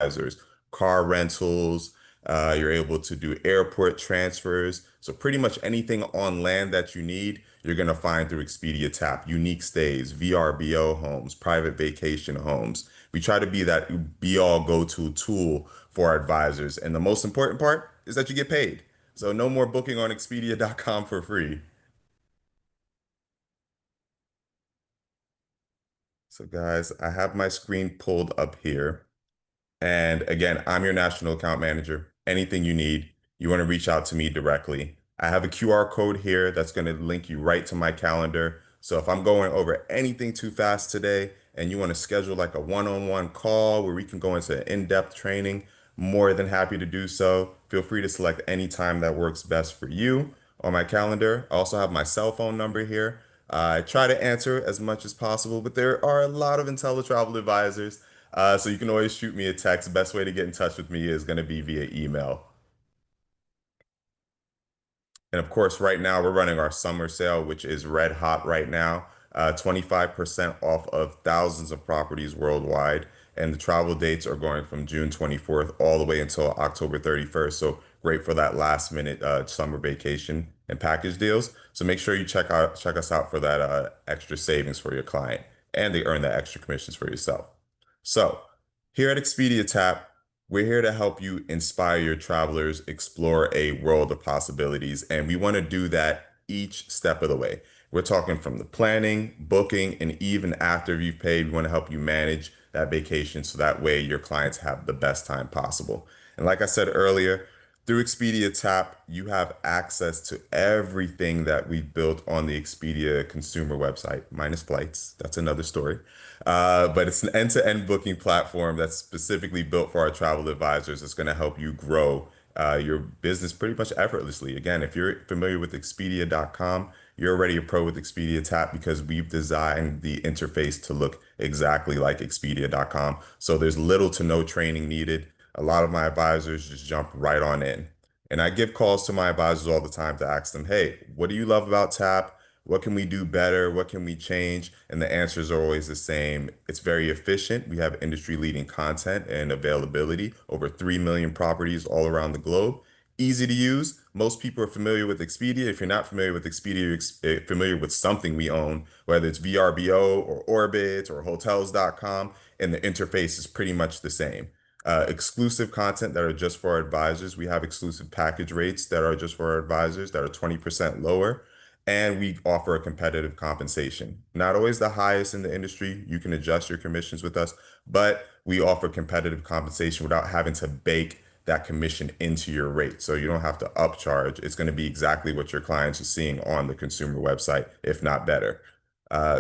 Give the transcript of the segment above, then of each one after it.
advisors, car rentals. You're able to do airport transfers. So pretty much anything on land that you need, you're going to find through Expedia Tap. Unique stays, VRBO homes, private vacation homes. We try to be that be all go-to tool for our advisors. And the most important part is that you get paid. So no more booking on Expedia.com for free. So guys, I have my screen pulled up here. And again, I'm your national account manager. Anything you need, you want to reach out to me directly. I have a QR code here that's going to link you right to my calendar. So if I'm going over anything too fast today and you want to schedule like a one-on-one call where we can go into in-depth training, more than happy to do so. Feel free to select any time that works best for you on my calendar. I also have my cell phone number here. I try to answer as much as possible, but there are a lot of IntelliTravel advisors. So you can always shoot me a text. Best way to get in touch with me is going to be via email. And of course, right now we're running our summer sale, which is red hot right now. 25% off of thousands of properties worldwide. And the travel dates are going from June 24th all the way until October 31st. So great for that last minute summer vacation and package deals. So make sure you check us out for that extra savings for your client and they earn the extra commissions for yourself. So here at Expedia Tap, we're here to help you inspire your travelers, explore a world of possibilities, and we want to do that each step of the way. We're talking from the planning, booking, and even after you've paid, we want to help you manage that vacation so that way your clients have the best time possible. And like I said earlier, through Expedia Tap, you have access to everything that we've built on the Expedia consumer website, minus flights. That's another story. But it's an end-to-end booking platform that's specifically built for our travel advisors. It's going to help you grow your business pretty much effortlessly. Again, if you're familiar with Expedia.com, you're already a pro with Expedia Tap because we've designed the interface to look exactly like Expedia.com. So there's little to no training needed. A lot of my advisors just jump right on in. And I give calls to my advisors all the time to ask them, hey, what do you love about Tap? What can we do better? What can we change? And the answers are always the same. It's very efficient. We have industry leading content and availability, over 3 million properties all around the globe. Easy to use. Most people are familiar with Expedia. If you're not familiar with Expedia, you're familiar with something we own, whether it's VRBO or Orbit or Hotels.com, and the interface is pretty much the same. Exclusive content that are just for our advisors. We have exclusive package rates that are just for our advisors that are 20% lower. And we offer a competitive compensation. Not always the highest in the industry. You can adjust your commissions with us, but we offer competitive compensation without having to bake that commission into your rate. So you don't have to upcharge. It's going to be exactly what your clients are seeing on the consumer website, if not better.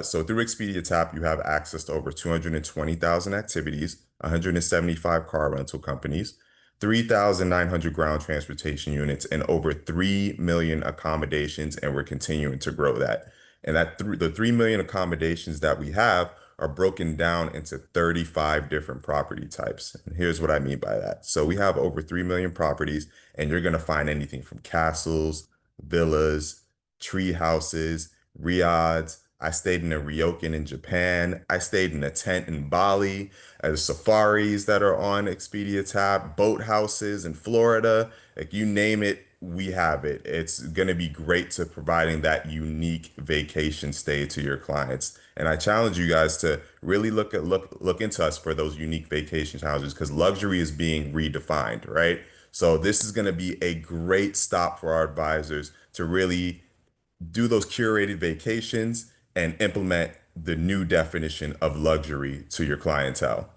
So through Expedia Tap, you have access to over 220,000 activities, 175 car rental companies, 3,900 ground transportation units, and over 3 million accommodations, and we're continuing to grow that. And the 3 million accommodations that we have are broken down into 35 different property types. And here's what I mean by that. So we have over 3 million properties, and you're going to find anything from castles, villas, tree houses, riads. I stayed in a ryokan in Japan. I stayed in a tent in Bali. There's safaris that are on Expedia Tab, boat houses in Florida. Like you name it, we have it. It's going to be great to providing that unique vacation stay to your clients. And I challenge you guys to really look into us for those unique vacation houses because luxury is being redefined, right? So this is going to be a great stop for our advisors to really do those curated vacations and implement the new definition of luxury to your clientele.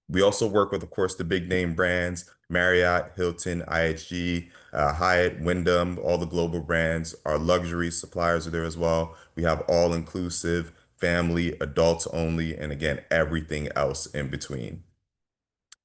We also work with, of course, the big name brands, Marriott, Hilton, IHG, Hyatt, Wyndham, all the global brands. Our luxury suppliers are there as well. We have all inclusive, family, adults only, and again, everything else in between.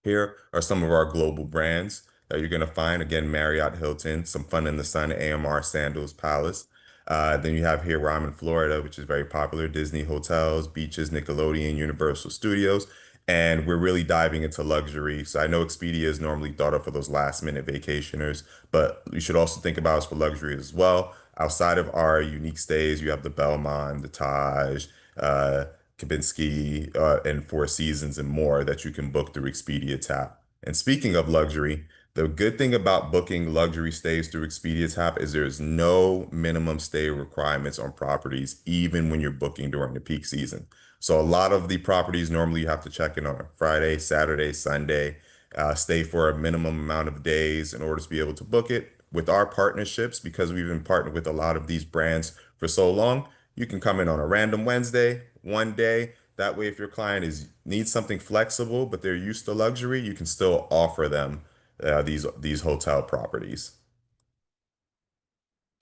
Here are some of our global brands that you're going to find. Again, Marriott, Hilton, some Fun in the Sun, AMR, Sandals, Palace. Then you have here where I'm in Florida, which is very popular, Disney hotels, beaches, Nickelodeon, Universal Studios. And we're really diving into luxury. So I know Expedia is normally thought of for those last minute vacationers, but you should also think about us for luxury as well. Outside of our unique stays, you have the Belmont, the Taj, Kempinski, and Four Seasons and more that you can book through Expedia Tap. And speaking of luxury, the good thing about booking luxury stays through Expedia Tap is there's no minimum stay requirements on properties, even when you're booking during the peak season. So a lot of the properties normally you have to check in on a Friday, Saturday, Sunday, stay for a minimum amount of days in order to be able to book it. With our partnerships, because we've been partnered with a lot of these brands for so long, you can come in on a random Wednesday, one day. That way, if your client is needs something flexible, but they're used to luxury, you can still offer them these hotel properties.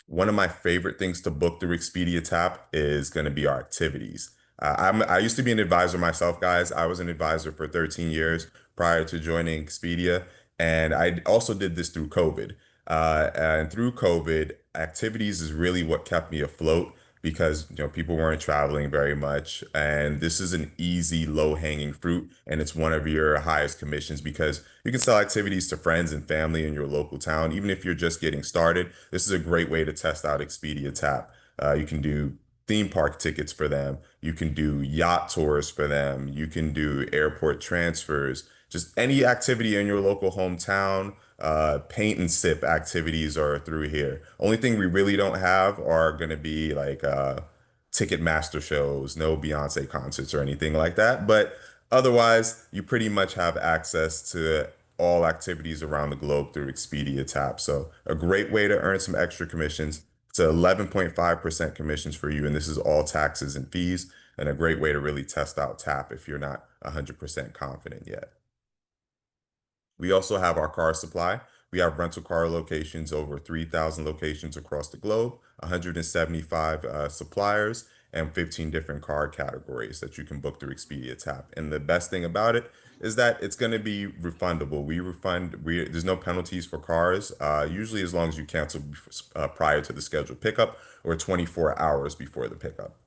One of my favorite things to book through Expedia Tap is going to be our activities. I used to be an advisor myself, guys. I was an advisor for 13 years prior to joining Expedia, and I also did this through COVID. And through COVID, activities is really what kept me afloat because people weren't traveling very much, and this is an easy, low-hanging fruit, and it's one of your highest commissions because you can sell activities to friends and family in your local town, even if you're just getting started. This is a great way to test out Expedia Tap. You can do theme park tickets for them. You can do yacht tours for them. You can do airport transfers. Just any activity in your local hometown. Paint and sip activities are through here. Only thing we really don't have are going to be like Ticketmaster shows, no Beyonce concerts or anything like that. But otherwise, you pretty much have access to all activities around the globe through Expedia Tap. So a great way to earn some extra commissions. It's 11.5% commissions for you, and this is all taxes and fees, and a great way to really test out Tap if you're not 100% confident yet. We also have our car supply. We have rental car locations, over 3,000 locations across the globe, 175 suppliers, and 15 different car categories that you can book through Expedia Tap. And the best thing about it is that it's going to be refundable. There's no penalties for cars, usually as long as you cancel prior to the scheduled pickup or 24 hours before the pickup.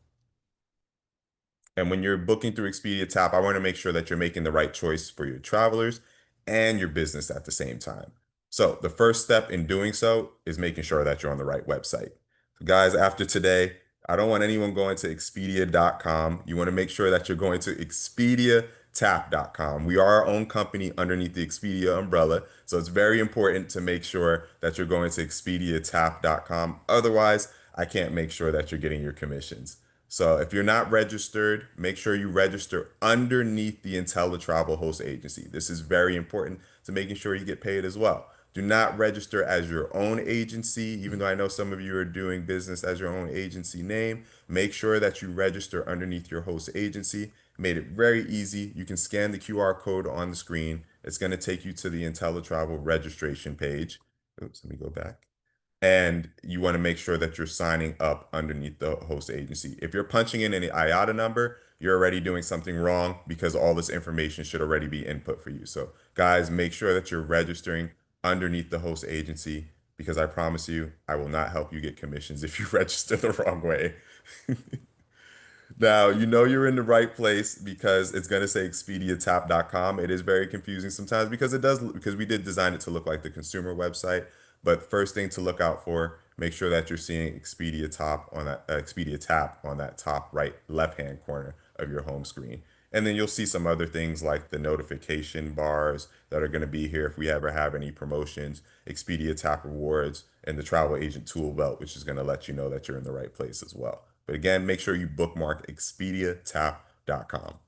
And when you're booking through Expedia Tap, I want to make sure that you're making the right choice for your travelers and your business at the same time. So the first step in doing so is making sure that you're on the right website. So guys, after today, I don't want anyone going to Expedia.com. You want to make sure that you're going to ExpediaTap.com. We are our own company underneath the Expedia umbrella, so it's very important to make sure that you're going to ExpediaTap.com. Otherwise, I can't make sure that you're getting your commissions. So if you're not registered, make sure you register underneath the IntelliTravel host agency. This is very important to making sure you get paid as well. Do not register as your own agency, even though I know some of you are doing business as your own agency name. Make sure that you register underneath your host agency. Made it very easy. You can scan the QR code on the screen. It's going to take you to the IntelliTravel registration page. Oops, let me go back, and you want to make sure that you're signing up underneath the host agency. If you're punching in any IATA number, you're already doing something wrong because all this information should already be input for you. So guys, make sure that you're registering underneath the host agency because I promise you, I will not help you get commissions if you register the wrong way. Now, you know you're in the right place because it's going to say expediatap.com. It is very confusing sometimes because we did design it to look like the consumer website. But first thing to look out for, make sure that you're seeing Expedia Tap on that top right left-hand corner of your home screen. And then you'll see some other things like the notification bars that are going to be here if we ever have any promotions, Expedia Tap rewards, and the travel agent tool belt, which is going to let you know that you're in the right place as well. But again, make sure you bookmark expediatap.com.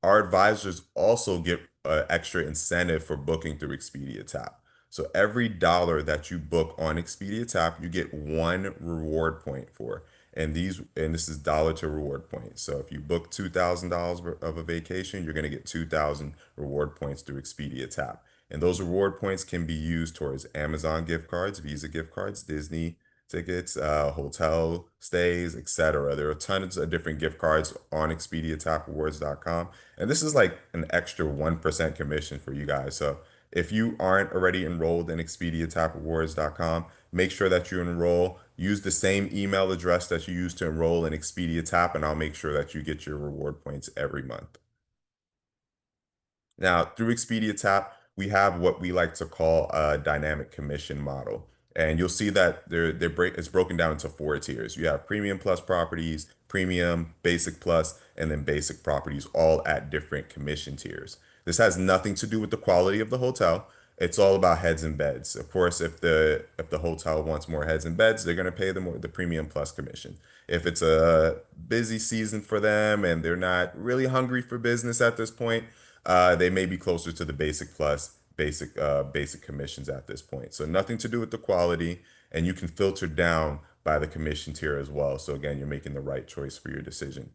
Our advisors also get an extra incentive for booking through Expedia Tap. So every dollar that you book on Expedia Tap, you get one reward point for. And this is dollar to reward points. So if you book $2,000 of a vacation, you're going to get 2,000 reward points through Expedia Tap. And those reward points can be used towards Amazon gift cards, Visa gift cards, Disney tickets, hotel stays, etc. There are tons of different gift cards on ExpediaTapRewards.com. And this is like an extra 1% commission for you guys. So if you aren't already enrolled in ExpediaTapRewards.com, make sure that you enroll. Use the same email address that you use to enroll in Expedia Tap, and I'll make sure that you get your reward points every month. Now, through Expedia Tap, we have what we like to call a dynamic commission model. And you'll see that it's broken down into four tiers. You have premium plus properties, premium, basic plus, and then basic properties, all at different commission tiers. This has nothing to do with the quality of the hotel. It's all about heads and beds. Of course, if the hotel wants more heads and beds, they're going to pay the premium plus commission. If it's a busy season for them and they're not really hungry for business at this point, they may be closer to the basic plus basic commissions at this point. So nothing to do with the quality, and you can filter down by the commission tier as well. So again, you're making the right choice for your decision.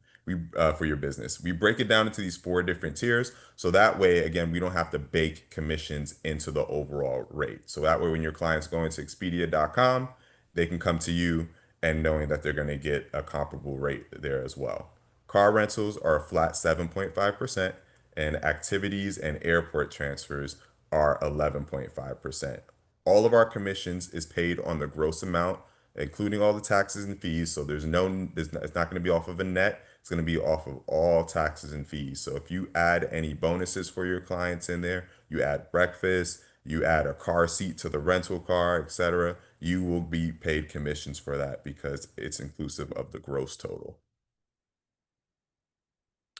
For your business. We break it down into these four different tiers. So that way, again, we don't have to bake commissions into the overall rate. So that way, when your client's going to Expedia.com, they can come to you and knowing that they're going to get a comparable rate there as well. Car rentals are a flat 7.5%, and activities and airport transfers are 11.5%. All of our commissions is paid on the gross amount, including all the taxes and fees. So it's not going to be off of a net. It's going to be off of all taxes and fees. So if you add any bonuses for your clients in there, you add breakfast, you add a car seat to the rental car, etc., you will be paid commissions for that because it's inclusive of the gross total.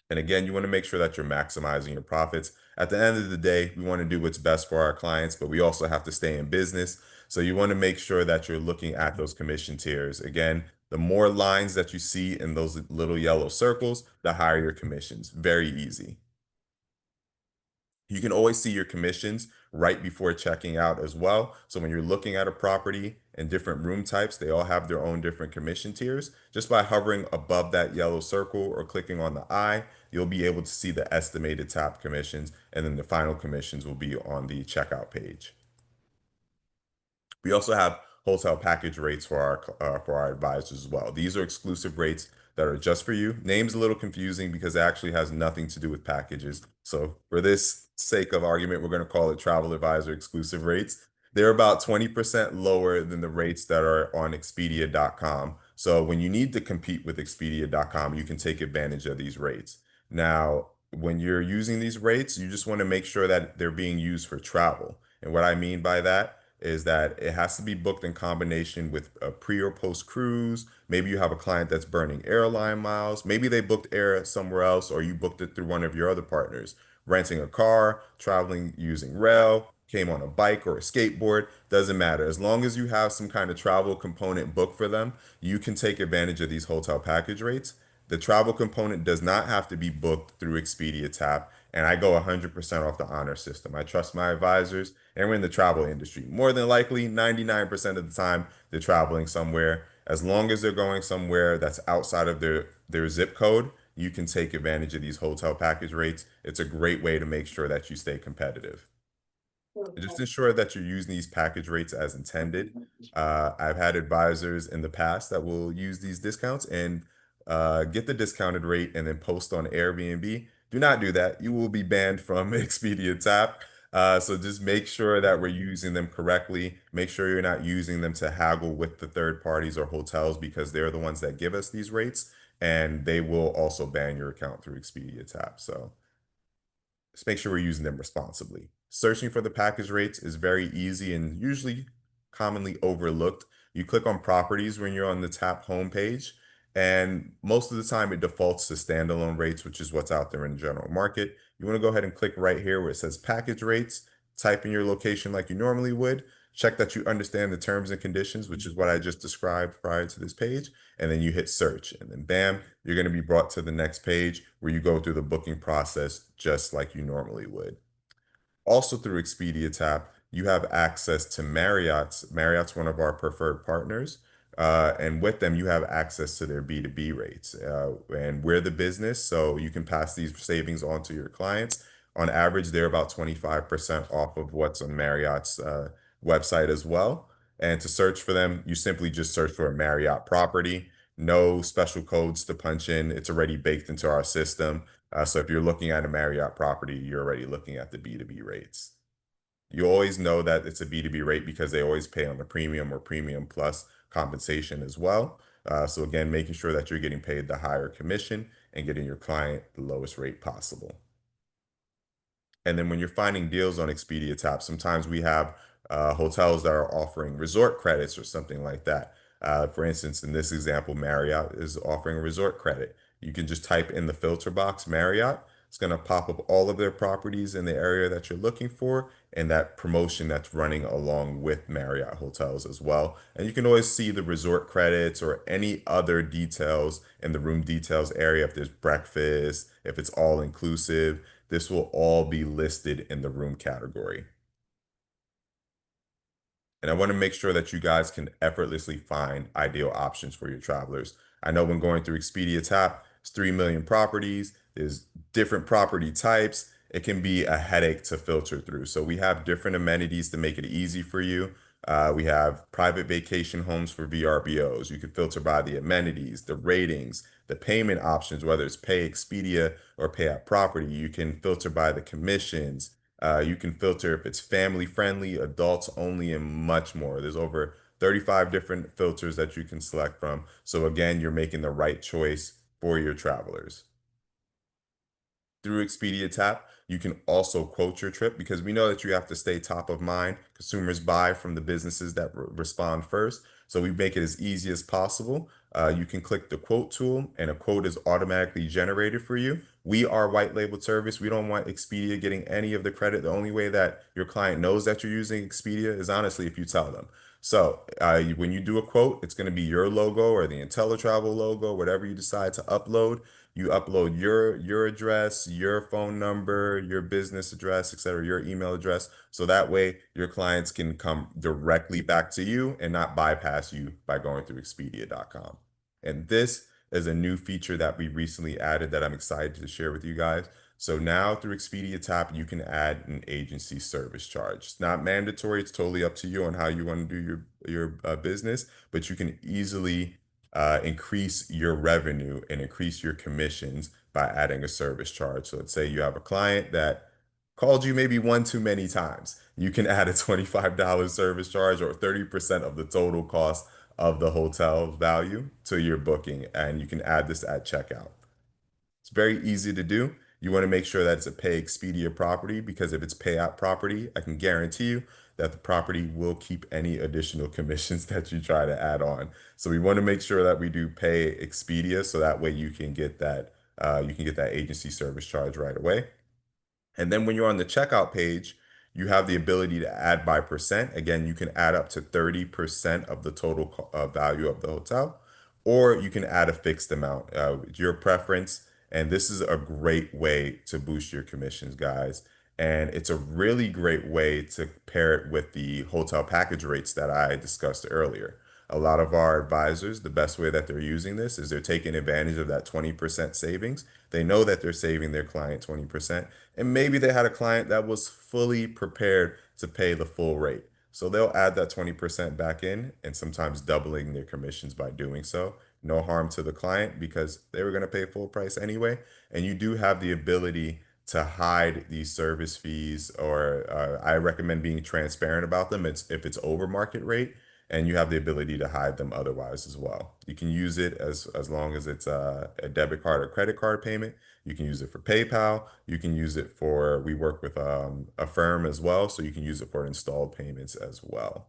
And again, you want to make sure that you're maximizing your profits. At the end of the day, we want to do what's best for our clients, but we also have to stay in business. So you want to make sure that you're looking at those commission tiers. Again, the more lines that you see in those little yellow circles, the higher your commissions. Very easy. You can always see your commissions right before checking out as well. So when you're looking at a property and different room types, they all have their own different commission tiers. Just by hovering above that yellow circle or clicking on the eye, you'll be able to see the estimated top commissions, and then the final commissions will be on the checkout page. We also have hotel package rates for our advisors as well. These are exclusive rates that are just for you. Name's a little confusing because it actually has nothing to do with packages. So for this sake of argument, we're going to call it travel advisor exclusive rates. They're about 20% lower than the rates that are on Expedia.com. So when you need to compete with Expedia.com, you can take advantage of these rates. Now, when you're using these rates, you just want to make sure that they're being used for travel. And what I mean by that is that it has to be booked in combination with a pre or post cruise. Maybe you have a client that's burning airline miles. Maybe they booked air somewhere else, or you booked it through one of your other partners. Renting a car, traveling using rail, came on a bike or a skateboard, doesn't matter. As long as you have some kind of travel component booked for them, you can take advantage of these hotel package rates. The travel component does not have to be booked through Expedia Tap, and I go 100% off the honor system. I trust my advisors, and we're in the travel industry. More than likely, 99% of the time, they're traveling somewhere. As long as they're going somewhere that's outside of their zip code, you can take advantage of these hotel package rates. It's a great way to make sure that you stay competitive. Just ensure that you're using these package rates as intended. I've had advisors in the past that will use these discounts and get the discounted rate and then post on Airbnb. Do not do that. You will be banned from Expedia Tap. So just make sure that we're using them correctly. Make sure you're not using them to haggle with the third parties or hotels because they're the ones that give us these rates, and they will also ban your account through Expedia Tap. So just make sure we're using them responsibly. Searching for the package rates is very easy and usually commonly overlooked. You click on properties when you're on the TAP homepage, and most of the time it defaults to standalone rates, which is what's out there in the general market. You want to go ahead and click right here where it says package rates, type in your location like you normally would, check that you understand the terms and conditions, which is what I just described prior to this page, and then you hit search, and then bam, you're going to be brought to the next page where you go through the booking process just like you normally would. Also through Expedia Tap, you have access to Marriott's. Marriott's one of our preferred partners. And with them, you have access to their B2B rates. And we're the business, so you can pass these savings on to your clients. On average, they're about 25% off of what's on Marriott's website as well. And to search for them, you simply just search for a Marriott property. No special codes to punch in. It's already baked into our system. So if you're looking at a Marriott property, you're already looking at the B2B rates. You always know that it's a B2B rate because they always pay on the premium or premium plus compensation as well. So again, making sure that you're getting paid the higher commission and getting your client the lowest rate possible. And then when you're finding deals on Expedia Tap, sometimes we have hotels that are offering resort credits or something like that. For instance, in this example, Marriott is offering a resort credit. You can just type in the filter box Marriott. It's going to pop up all of their properties in the area that you're looking for and that promotion that's running along with Marriott hotels as well. And you can always see the resort credits or any other details in the room details area. If there's breakfast, if it's all inclusive, this will all be listed in the room category. And I want to make sure that you guys can effortlessly find ideal options for your travelers. I know when going through Expedia Tap, it's 3 million properties, there's different property types. It can be a headache to filter through. So we have different amenities to make it easy for you. We have private vacation homes for VRBOs. You can filter by the amenities, the ratings, the payment options, whether it's Pay Expedia or Pay at Property. You can filter by the commissions, you can filter if it's family friendly, adults only, and much more. There's over 35 different filters that you can select from. So again, you're making the right choice for your travelers. Through Expedia Tap, you can also quote your trip because we know that you have to stay top of mind. Consumers buy from the businesses that respond first. So we make it as easy as possible. You can click the quote tool and a quote is automatically generated for you. We are white labeled service. We don't want Expedia getting any of the credit. The only way that your client knows that you're using Expedia is honestly if you tell them. So when you do a quote, it's going to be your logo or the IntelliTravel logo, whatever you decide to upload. You upload your address, your phone number, your business address, etc., your email address. So that way your clients can come directly back to you and not bypass you by going through Expedia.com. And this is a new feature that we recently added that I'm excited to share with you guys. So now through Expedia Tap, you can add an agency service charge. It's not mandatory. It's totally up to you on how you want to do your business, but you can easily increase your revenue and increase your commissions by adding a service charge. So let's say you have a client that called you maybe one too many times. You can add a $25 service charge or 30% of the total cost of the hotel value to your booking, and you can add this at checkout. It's very easy to do. You want to make sure that it's a Pay Expedia property because if it's payout property, I can guarantee you that the property will keep any additional commissions that you try to add on. So we want to make sure that we do Pay Expedia so that way you can get that agency service charge right away. And then when you're on the checkout page, you have the ability to add by percent. Again, you can add up to 30% of the total value of the hotel, or you can add a fixed amount. It's your preference. And this is a great way to boost your commissions, guys. And it's a really great way to pair it with the hotel package rates that I discussed earlier. A lot of our advisors, the best way that they're using this is they're taking advantage of that 20% savings. They know that they're saving their client 20%. And maybe they had a client that was fully prepared to pay the full rate. So they'll add that 20% back in and sometimes doubling their commissions by doing so. No harm to the client because they were going to pay full price anyway. And you do have the ability to hide these service fees, or I recommend being transparent about them. It's if it's over market rate, and you have the ability to hide them otherwise as well. You can use it as long as it's a debit card or credit card payment. You can use it for PayPal. You can use it for, we work with a firm as well, so you can use it for installed payments as well.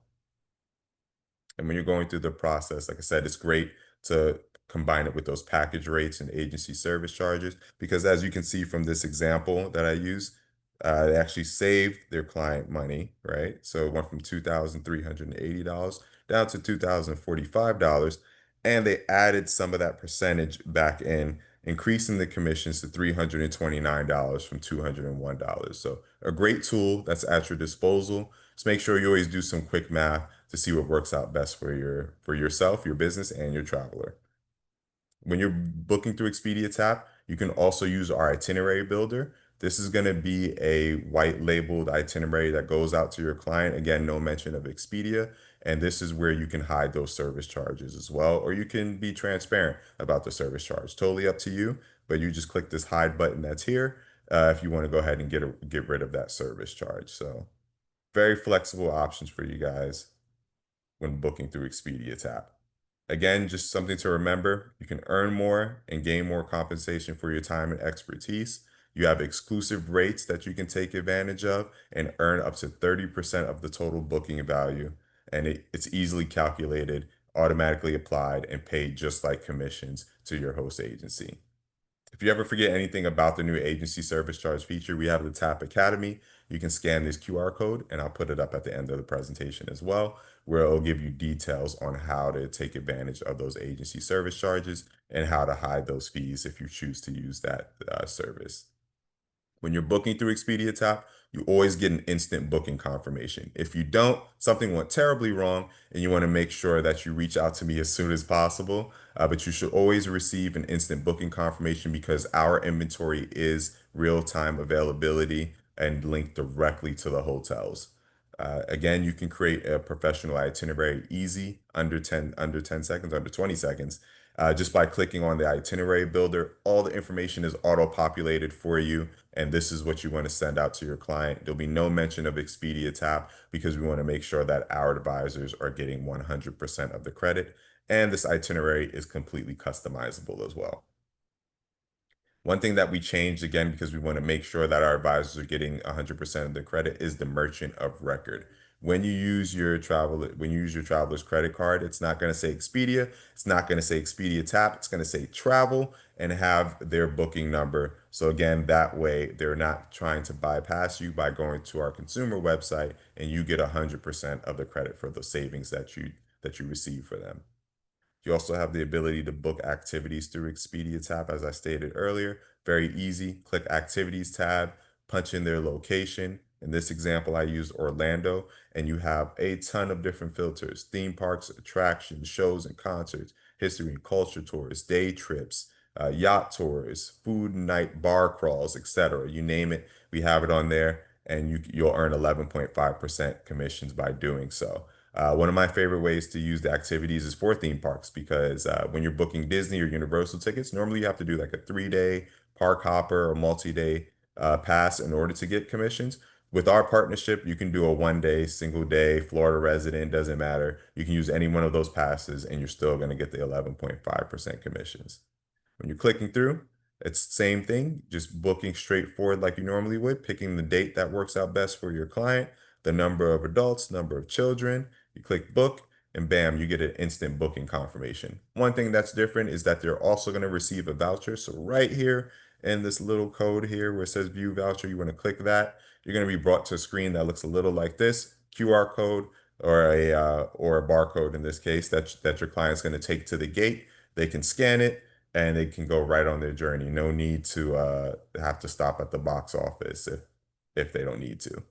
And when you're going through the process, like I said, it's great to combine it with those package rates and agency service charges because as you can see from this example that I use, they actually saved their client money, right? So it went from $2,380 down to $2,045, and they added some of that percentage back in, increasing the commissions to $329 from $201. So a great tool that's at your disposal. Just make sure you always do some quick math to see what works out best for yourself, your business, and your traveler. When you're booking through Expedia Tap, you can also use our itinerary builder. This is going to be a white labeled itinerary that goes out to your client. Again, no mention of Expedia. And this is where you can hide those service charges as well, or you can be transparent about the service charge. Totally up to you, but you just click this hide button that's here if you want to go ahead and get rid of that service charge. So very flexible options for you guys when booking through Expedia Tap. Again, just something to remember, you can earn more and gain more compensation for your time and expertise. You have exclusive rates that you can take advantage of and earn up to 30% of the total booking value. And it's easily calculated, automatically applied, and paid just like commissions to your host agency. If you ever forget anything about the new agency service charge feature, we have the TAP Academy. You can scan this QR code, and I'll put it up at the end of the presentation as well, where it'll give you details on how to take advantage of those agency service charges and how to hide those fees if you choose to use that service. When you're booking through Expedia Tap, you always get an instant booking confirmation. If you don't, something went terribly wrong, and you want to make sure that you reach out to me as soon as possible. But you should always receive an instant booking confirmation because our inventory is real-time availability and linked directly to the hotels. Again, you can create a professional itinerary easy, under 10 seconds, under 20 seconds, just by clicking on the itinerary builder. All the information is auto-populated for you, and this is what you want to send out to your client. There'll be no mention of Expedia Tap because we want to make sure that our advisors are getting 100% of the credit, and this itinerary is completely customizable as well. One thing that we changed again because we want to make sure that our advisors are getting 100% of the credit is the merchant of record. When you use your traveler's credit card, it's not going to say Expedia, it's not going to say Expedia Tap, it's going to say travel and have their booking number. So again, that way they're not trying to bypass you by going to our consumer website, and you get 100% of the credit for the savings that you receive for them. You also have the ability to book activities through Expedia Tap, as I stated earlier. Very easy. Click Activities tab, punch in their location. In this example, I used Orlando, and you have a ton of different filters: theme parks, attractions, shows and concerts, history and culture tours, day trips, yacht tours, food and night bar crawls, etc. You name it, we have it on there, and you'll earn 11.5% commissions by doing so. One of my favorite ways to use the activities is for theme parks because when you're booking Disney or Universal tickets, normally you have to do like a 3-day park hopper or multi-day pass in order to get commissions. With our partnership, you can do a 1-day, single day, Florida resident, doesn't matter. You can use any one of those passes and you're still going to get the 11.5% commissions. When you're clicking through, it's the same thing, just booking straightforward like you normally would, picking the date that works out best for your client, the number of adults, number of children. You click book, and bam, you get an instant booking confirmation. One thing that's different is that they're also going to receive a voucher. So right here in this little code here where it says view voucher, you want to click that. You're going to be brought to a screen that looks a little like this: QR code or a barcode in this case that your client's going to take to the gate. They can scan it and they can go right on their journey. No need to have to stop at the box office if they don't need to.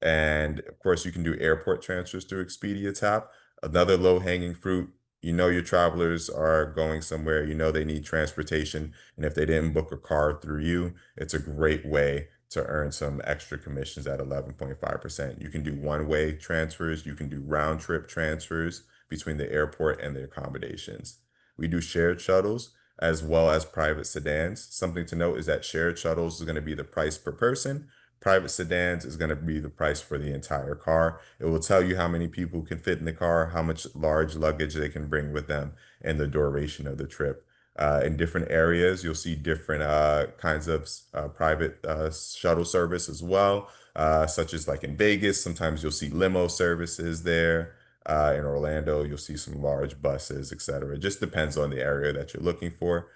And of course, you can do airport transfers through Expedia Tap. Another low-hanging fruit. You know your travelers are going somewhere, you know they need transportation, and if they didn't book a car through you, it's a great way to earn some extra commissions at 11.5%. You can do one-way transfers, you can do round-trip transfers between the airport and the accommodations. We do shared shuttles as well as private sedans. Something to note is that shared shuttles is going to be the price per person. Private sedans is going to be the price for the entire car. It will tell you how many people can fit in the car, how much large luggage they can bring with them, and the duration of the trip. In different areas, you'll see different kinds of private shuttle service as well, such as like in Vegas, sometimes you'll see limo services there. In Orlando, you'll see some large buses, etc. It just depends on the area that you're looking for.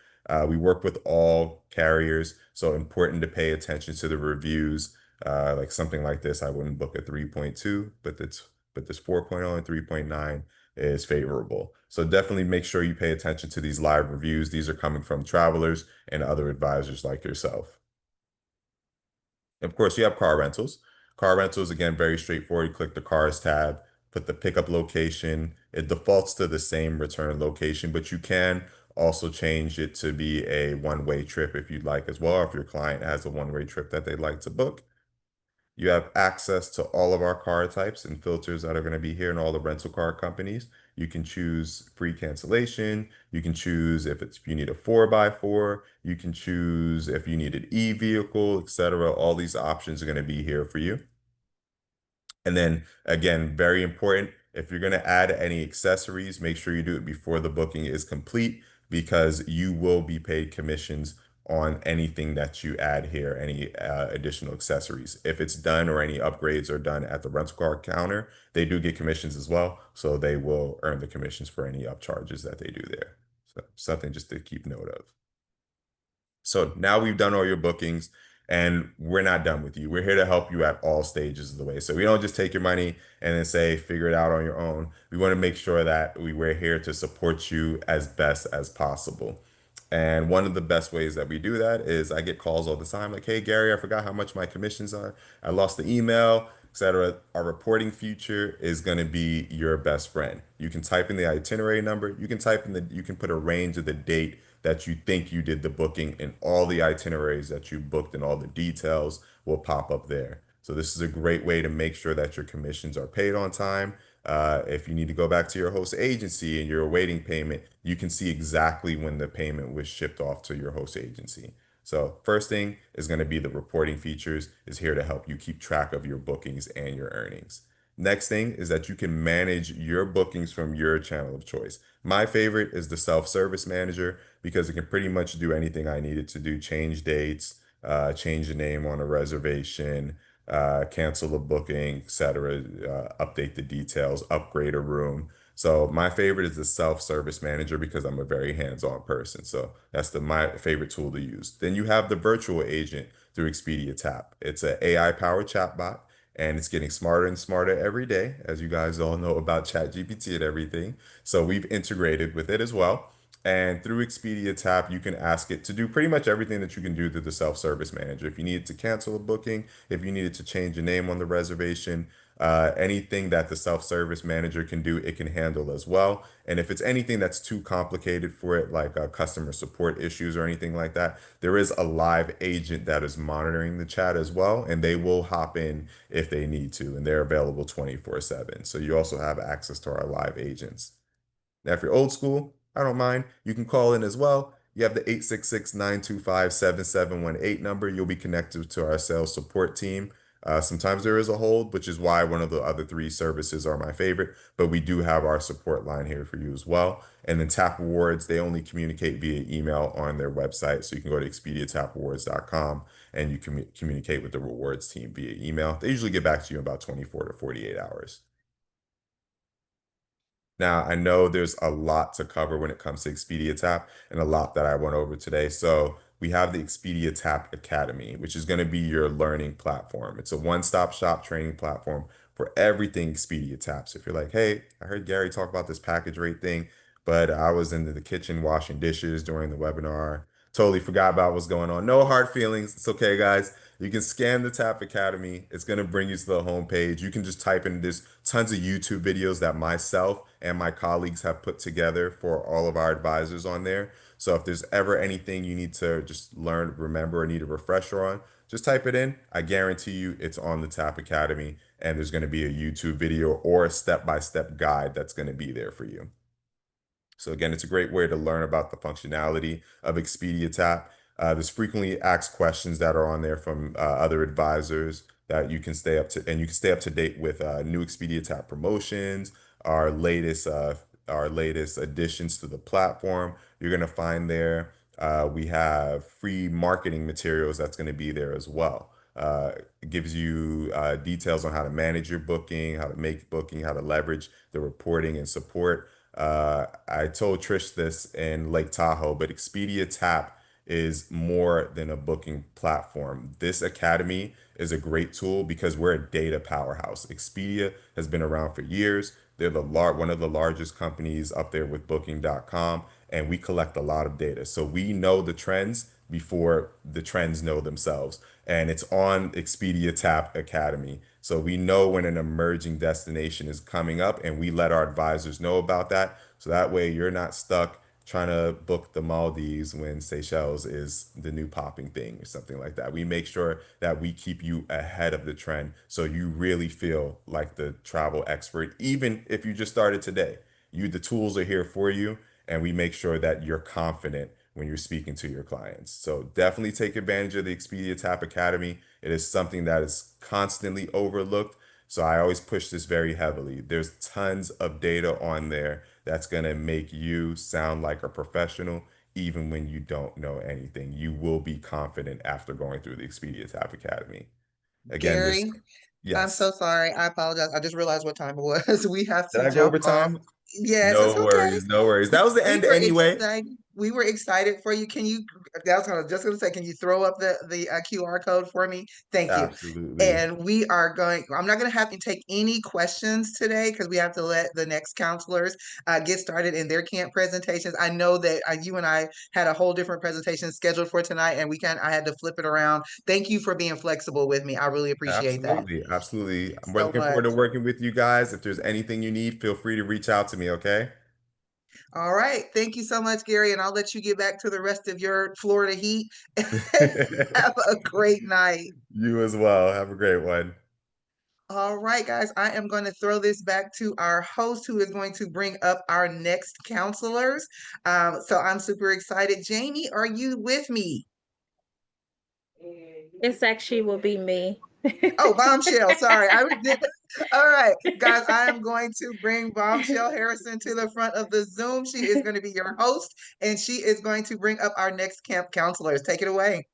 We work with all carriers, so important to pay attention to the reviews. Like something like this, I wouldn't book a 3.2, but this 4.0 and 3.9 is favorable. So definitely make sure you pay attention to these live reviews. These are coming from travelers and other advisors like yourself. Of course, you have car rentals. Car rentals, again, very straightforward. You click the cars tab, put the pickup location. It defaults to the same return location, but you can also change it to be a one-way trip if you'd like as well, or if your client has a one-way trip that they'd like to book. You have access to all of our car types and filters that are going to be here in all the rental car companies. You can choose free cancellation. You can choose if you need a 4x4. You can choose if you need an e-vehicle, etc. All these options are going to be here for you. And then again, very important, if you're going to add any accessories, make sure you do it before the booking is complete because you will be paid commissions on anything that you add here, any additional accessories. If it's done or any upgrades are done at the rental car counter, they do get commissions as well. So they will earn the commissions for any upcharges that they do there. So something just to keep note of. So now we've done all your bookings and we're not done with you. We're here to help you at all stages of the way. So we don't just take your money and then say, figure it out on your own. We want to make sure that we're here to support you as best as possible. And one of the best ways that we do that is I get calls all the time like, hey, Gary, I forgot how much my commissions are. I lost the email, etc. Our reporting feature is going to be your best friend. You can type in the itinerary number. You can put a range of the date that you think you did the booking, and all the itineraries that you booked and all the details will pop up there. So this is a great way to make sure that your commissions are paid on time. If you need to go back to your host agency and you're awaiting payment, you can see exactly when the payment was shipped off to your host agency. So first thing is going to be the reporting features is here to help you keep track of your bookings and your earnings. Next thing is that you can manage your bookings from your channel of choice. My favorite is the self-service manager because it can pretty much do anything I need it to do, change dates, change the name on a reservation, cancel a booking, etc., update the details, upgrade a room. So my favorite is the self-service manager because I'm a very hands-on person. So that's my favorite tool to use. Then you have the virtual agent through Expedia Tap. It's an AI-powered chatbot and it's getting smarter and smarter every day, as you guys all know about ChatGPT and everything. So we've integrated with it as well. And through Expedia Tap, you can ask it to do pretty much everything that you can do through the self-service manager. If you needed to cancel a booking, if you needed to change a name on the reservation, anything that the self-service manager can do, it can handle as well. And if it's anything that's too complicated for it, like customer support issues or anything like that, there is a live agent that is monitoring the chat as well, and they will hop in if they need to, and they're available 24/7. So you also have access to our live agents. Now, if you're old school, I don't mind. You can call in as well. You have the 866-925-7718 number. You'll be connected to our sales support team. Sometimes there is a hold, which is why one of the other three services are my favorite, but we do have our support line here for you as well. And then Tap Rewards, they only communicate via email on their website. So you can go to expediataprewards.com and you can communicate with the rewards team via email. They usually get back to you in about 24 to 48 hours. Now, I know there's a lot to cover when it comes to Expedia Tap and a lot that I went over today. So we have the Expedia Tap Academy, which is going to be your learning platform. It's a one-stop shop training platform for everything Expedia Tap. So if you're like, hey, I heard Gary talk about this package rate thing, but I was into the kitchen washing dishes during the webinar, totally forgot about what's going on. No hard feelings. It's okay, guys. You can scan the Tap Academy. It's going to bring you to the homepage. You can just type in this tons of YouTube videos that myself and my colleagues have put together for all of our advisors on there. So if there's ever anything you need to just learn, remember, or need a refresher on, just type it in. I guarantee you it's on the Tap Academy, and there's going to be a YouTube video or a step-by-step guide that's going to be there for you. So again, it's a great way to learn about the functionality of Expedia Tap. There's frequently asked questions that are on there from other advisors that you can stay up to, and you can stay up to date with new Expedia Tap promotions, our latest uh, our latest additions to the platform. You're gonna find there. We have free marketing materials that's going to be there as well. It gives you details on how to manage your booking, how to make booking, how to leverage the reporting and support. I told Trish this in Lake Tahoe, but Expedia Tap is more than a booking platform. This academy is a great tool because we're a data powerhouse. Expedia has been around for years. They're one of the largest companies up there with booking.com, and we collect a lot of data. So we know the trends before the trends know themselves. And it's on Expedia Tap Academy. So we know when an emerging destination is coming up and we let our advisors know about that. So that way you're not stuck trying to book the Maldives when Seychelles is the new popping thing or something like that. We make sure that we keep you ahead of the trend so you really feel like the travel expert, even if you just started today. The tools are here for you, and we make sure that you're confident when you're speaking to your clients. So definitely take advantage of the Expedia Tap Academy. It is something that is constantly overlooked. So I always push this very heavily. There's tons of data on there that's going to make you sound like a professional, even when you don't know anything. You will be confident after going through the Expedia Tab Academy. Again, this, Gary, I'm yes. so sorry. I apologize. I just realized what time it was. We have Did to I go jump over off. time? Yes, it's No okay. worries, no worries. That was the We end were anyway. excited. We were excited for you. Can you? I was just gonna say, can you throw up the QR code for me? Thank you. Absolutely. And we are going. I'm not gonna have to take any questions today because we have to let the next counselors get started in their camp presentations. I know that you and I had a whole different presentation scheduled for tonight, and I had to flip it around. Thank you for being flexible with me. I really appreciate that Absolutely. Absolutely. I'm so looking forward much. to working with you guys. If there's anything you need, feel free to reach out to me, okay? All right. Thank you so much, Gary. And I'll let you get back to the rest of your Florida heat. Have a great night. You as well. Have a great one. All right, guys. I am going to throw this back to our host who is going to bring up our next counselors. So I'm super excited. Jamie, are you with me? It's actually will be me. Oh, Bombshell. Sorry. All right, guys, I am going to bring Bombshell Harrison to the front of the Zoom. She is going to be your host, and she is going to bring up our next camp counselors. Take it away.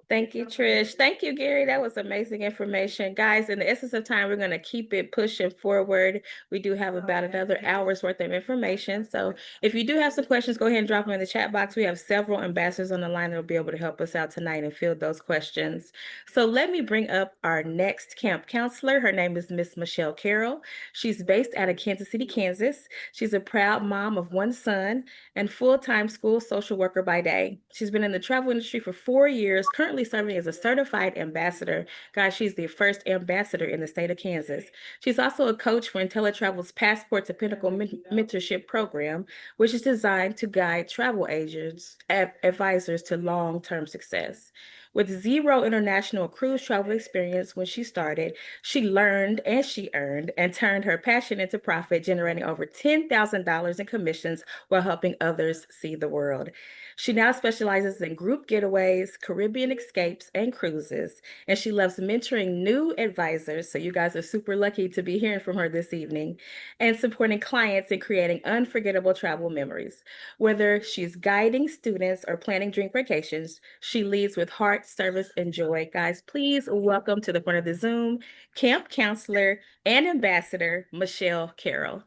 Thank you, Trish. Thank you, Gary. That was amazing information. Guys, in the essence of time, we're going to keep it pushing forward. We do have about another hour's worth of information. So if you do have some questions, go ahead and drop them in the chat box. We have several ambassadors on the line that will be able to help us out tonight and field those questions. So let me bring up our next camp counselor. Her name is Miss Michelle Carroll. She's based out of Kansas City, Kansas. She's a proud mom of one son and full-time school social worker by day. She's been in the travel industry for 4 years, currently serving as a certified ambassador. Guys, she's the first ambassador in the state of Kansas. She's also a coach for IntelliTravel's Passport to Pinnacle Mentorship Program, which is designed to guide travel agents, advisors to long-term success. With zero international cruise travel experience when she started, she learned and she earned and turned her passion into profit, generating over $10,000 in commissions while helping others see the world. She now specializes in group getaways, Caribbean escapes, and cruises, and she loves mentoring new advisors. So, you guys are super lucky to be hearing from her this evening and supporting clients in creating unforgettable travel memories. Whether she's guiding students or planning dream vacations, she leads with heart, service, and joy. Guys, please welcome to the front of the Zoom camp counselor and ambassador, Michelle Carroll.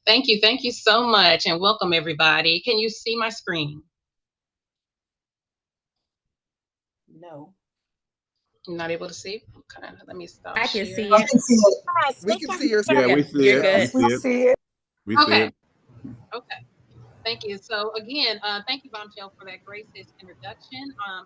Thank you so much, and welcome everybody. Can you see my screen? No. I'm not able to see. Okay, let me stop I can sharing. see it. We can see your Yeah, screen. we see You're it. good. We see it. We see Okay, it. okay. Thank you. So again, thank you, Bombshell, for that gracious introduction.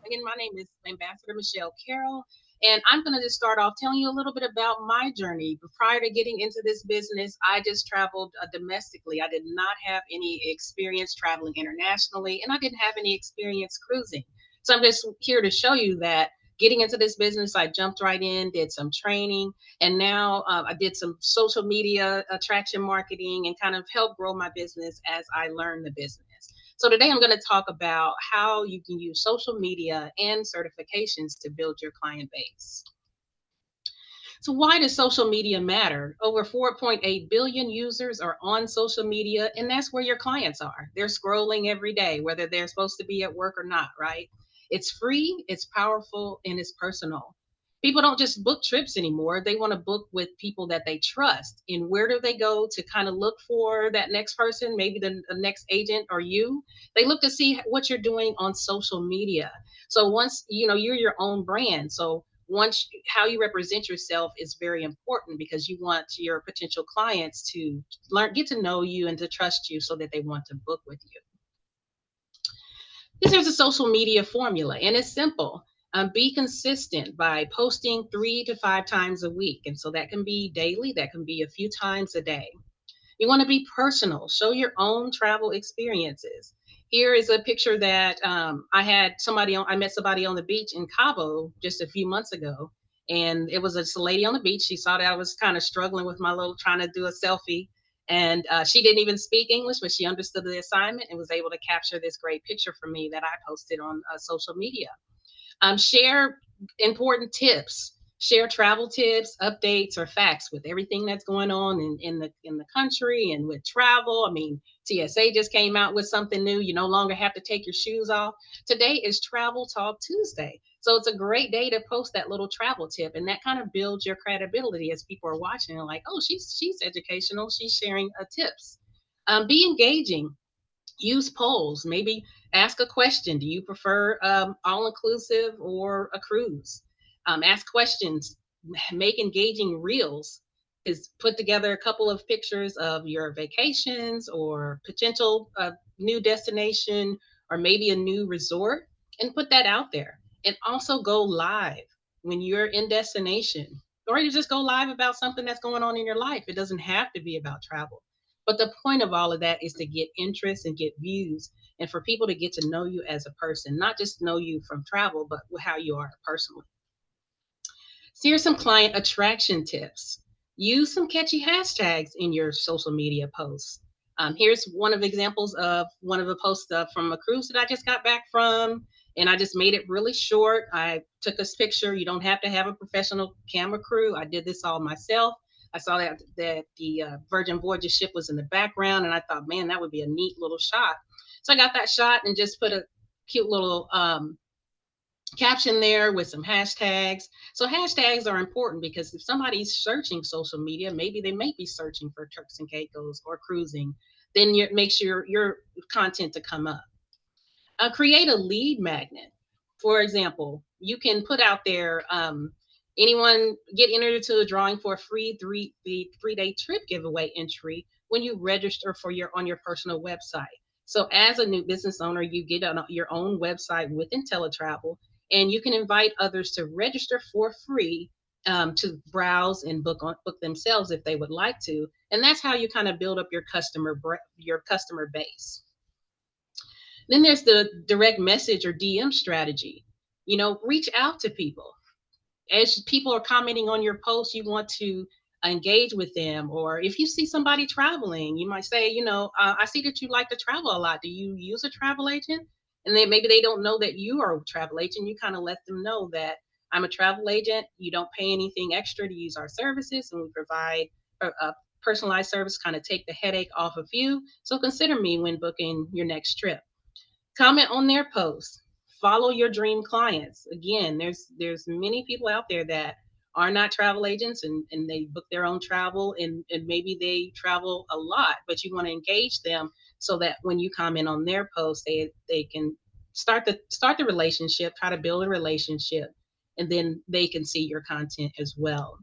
Again, my name is Ambassador Michelle Carroll, and I'm going to just start off telling you a little bit about my journey. Prior to getting into this business, I just traveled domestically. I did not have any experience traveling internationally, and I didn't have any experience cruising. So I'm just here to show you that getting into this business, I jumped right in, did some training, and now I did some social media attraction marketing and kind of help grow my business as I learned the business. So today I'm going to talk about how you can use social media and certifications to build your client base. So why does social media matter? Over 4.8 billion users are on social media, and that's where your clients are. They're scrolling every day, whether they're supposed to be at work or not, right? It's free, it's powerful, and it's personal. People don't just book trips anymore. They want to book with people that they trust. And where do they go to kind of look for that next person, maybe the next agent or you? They look to see what you're doing on social media. So once, you're your own brand. So once how you represent yourself is very important because you want your potential clients to get to know you and to trust you so that they want to book with you. There's a social media formula, and it's simple. Be consistent by posting 3 to 5 times a week, and so that can be daily, that can be a few times a day. You want to be personal, show your own travel experiences. Here is a picture that I met somebody on the beach in Cabo just a few months ago. And it was a lady on the beach. She saw that I was kind of struggling with my trying to do a selfie. And she didn't even speak English, but she understood the assignment and was able to capture this great picture for me that I posted on social media. Share important tips, share travel tips, updates, or facts with everything that's going on in the country and with travel. I mean, TSA just came out with something new. You no longer have to take your shoes off. Today is Travel Talk Tuesday. So it's a great day to post that little travel tip, and that kind of builds your credibility as people are watching and like, oh, she's educational. She's sharing tips. Be engaging. Use polls. Maybe ask a question. Do you prefer all inclusive or a cruise? Ask questions. Make engaging reels. Is put together a couple of pictures of your vacations or potential new destination or maybe a new resort, and put that out there. And also go live when you're in destination, or you just go live about something that's going on in your life. It doesn't have to be about travel. But the point of all of that is to get interest and get views, and for people to get to know you as a person, not just know you from travel, but how you are personally. So here's some client attraction tips. Use some catchy hashtags in your social media posts. Here's one of the examples of one of the posts from a cruise that I just got back from, and I just made it really short. I took this picture. You don't have to have a professional camera crew. I did this all myself. I saw that the Virgin Voyages ship was in the background, and I thought, man, that would be a neat little shot. So I got that shot and just put a cute little caption there with some hashtags. So hashtags are important because if somebody's searching social media, maybe they may be searching for Turks and Caicos or cruising, then it makes your content to come up. Create a lead magnet. For example, you can put out there, anyone get entered into a drawing for a free 3-day trip giveaway entry when you register for on your personal website. So as a new business owner, you get on your own website with IntelliTravel, and you can invite others to register for free, to browse and book themselves if they would like to. And that's how you kind of build up your customer base. Then there's the direct message or DM strategy. Reach out to people. As people are commenting on your post, you want to engage with them. Or if you see somebody traveling, you might say, I see that you like to travel a lot. Do you use a travel agent? And then maybe they don't know that you are a travel agent. You kind of let them know that I'm a travel agent. You don't pay anything extra to use our services, and we provide a personalized service, kind of take the headache off of you. So consider me when booking your next trip. Comment on their posts. Follow your dream clients. Again, there's many people out there that are not travel agents, and they book their own travel, and maybe they travel a lot, but you want to engage them so that when you comment on their posts, they can start the relationship, try to build a relationship, and then they can see your content as well.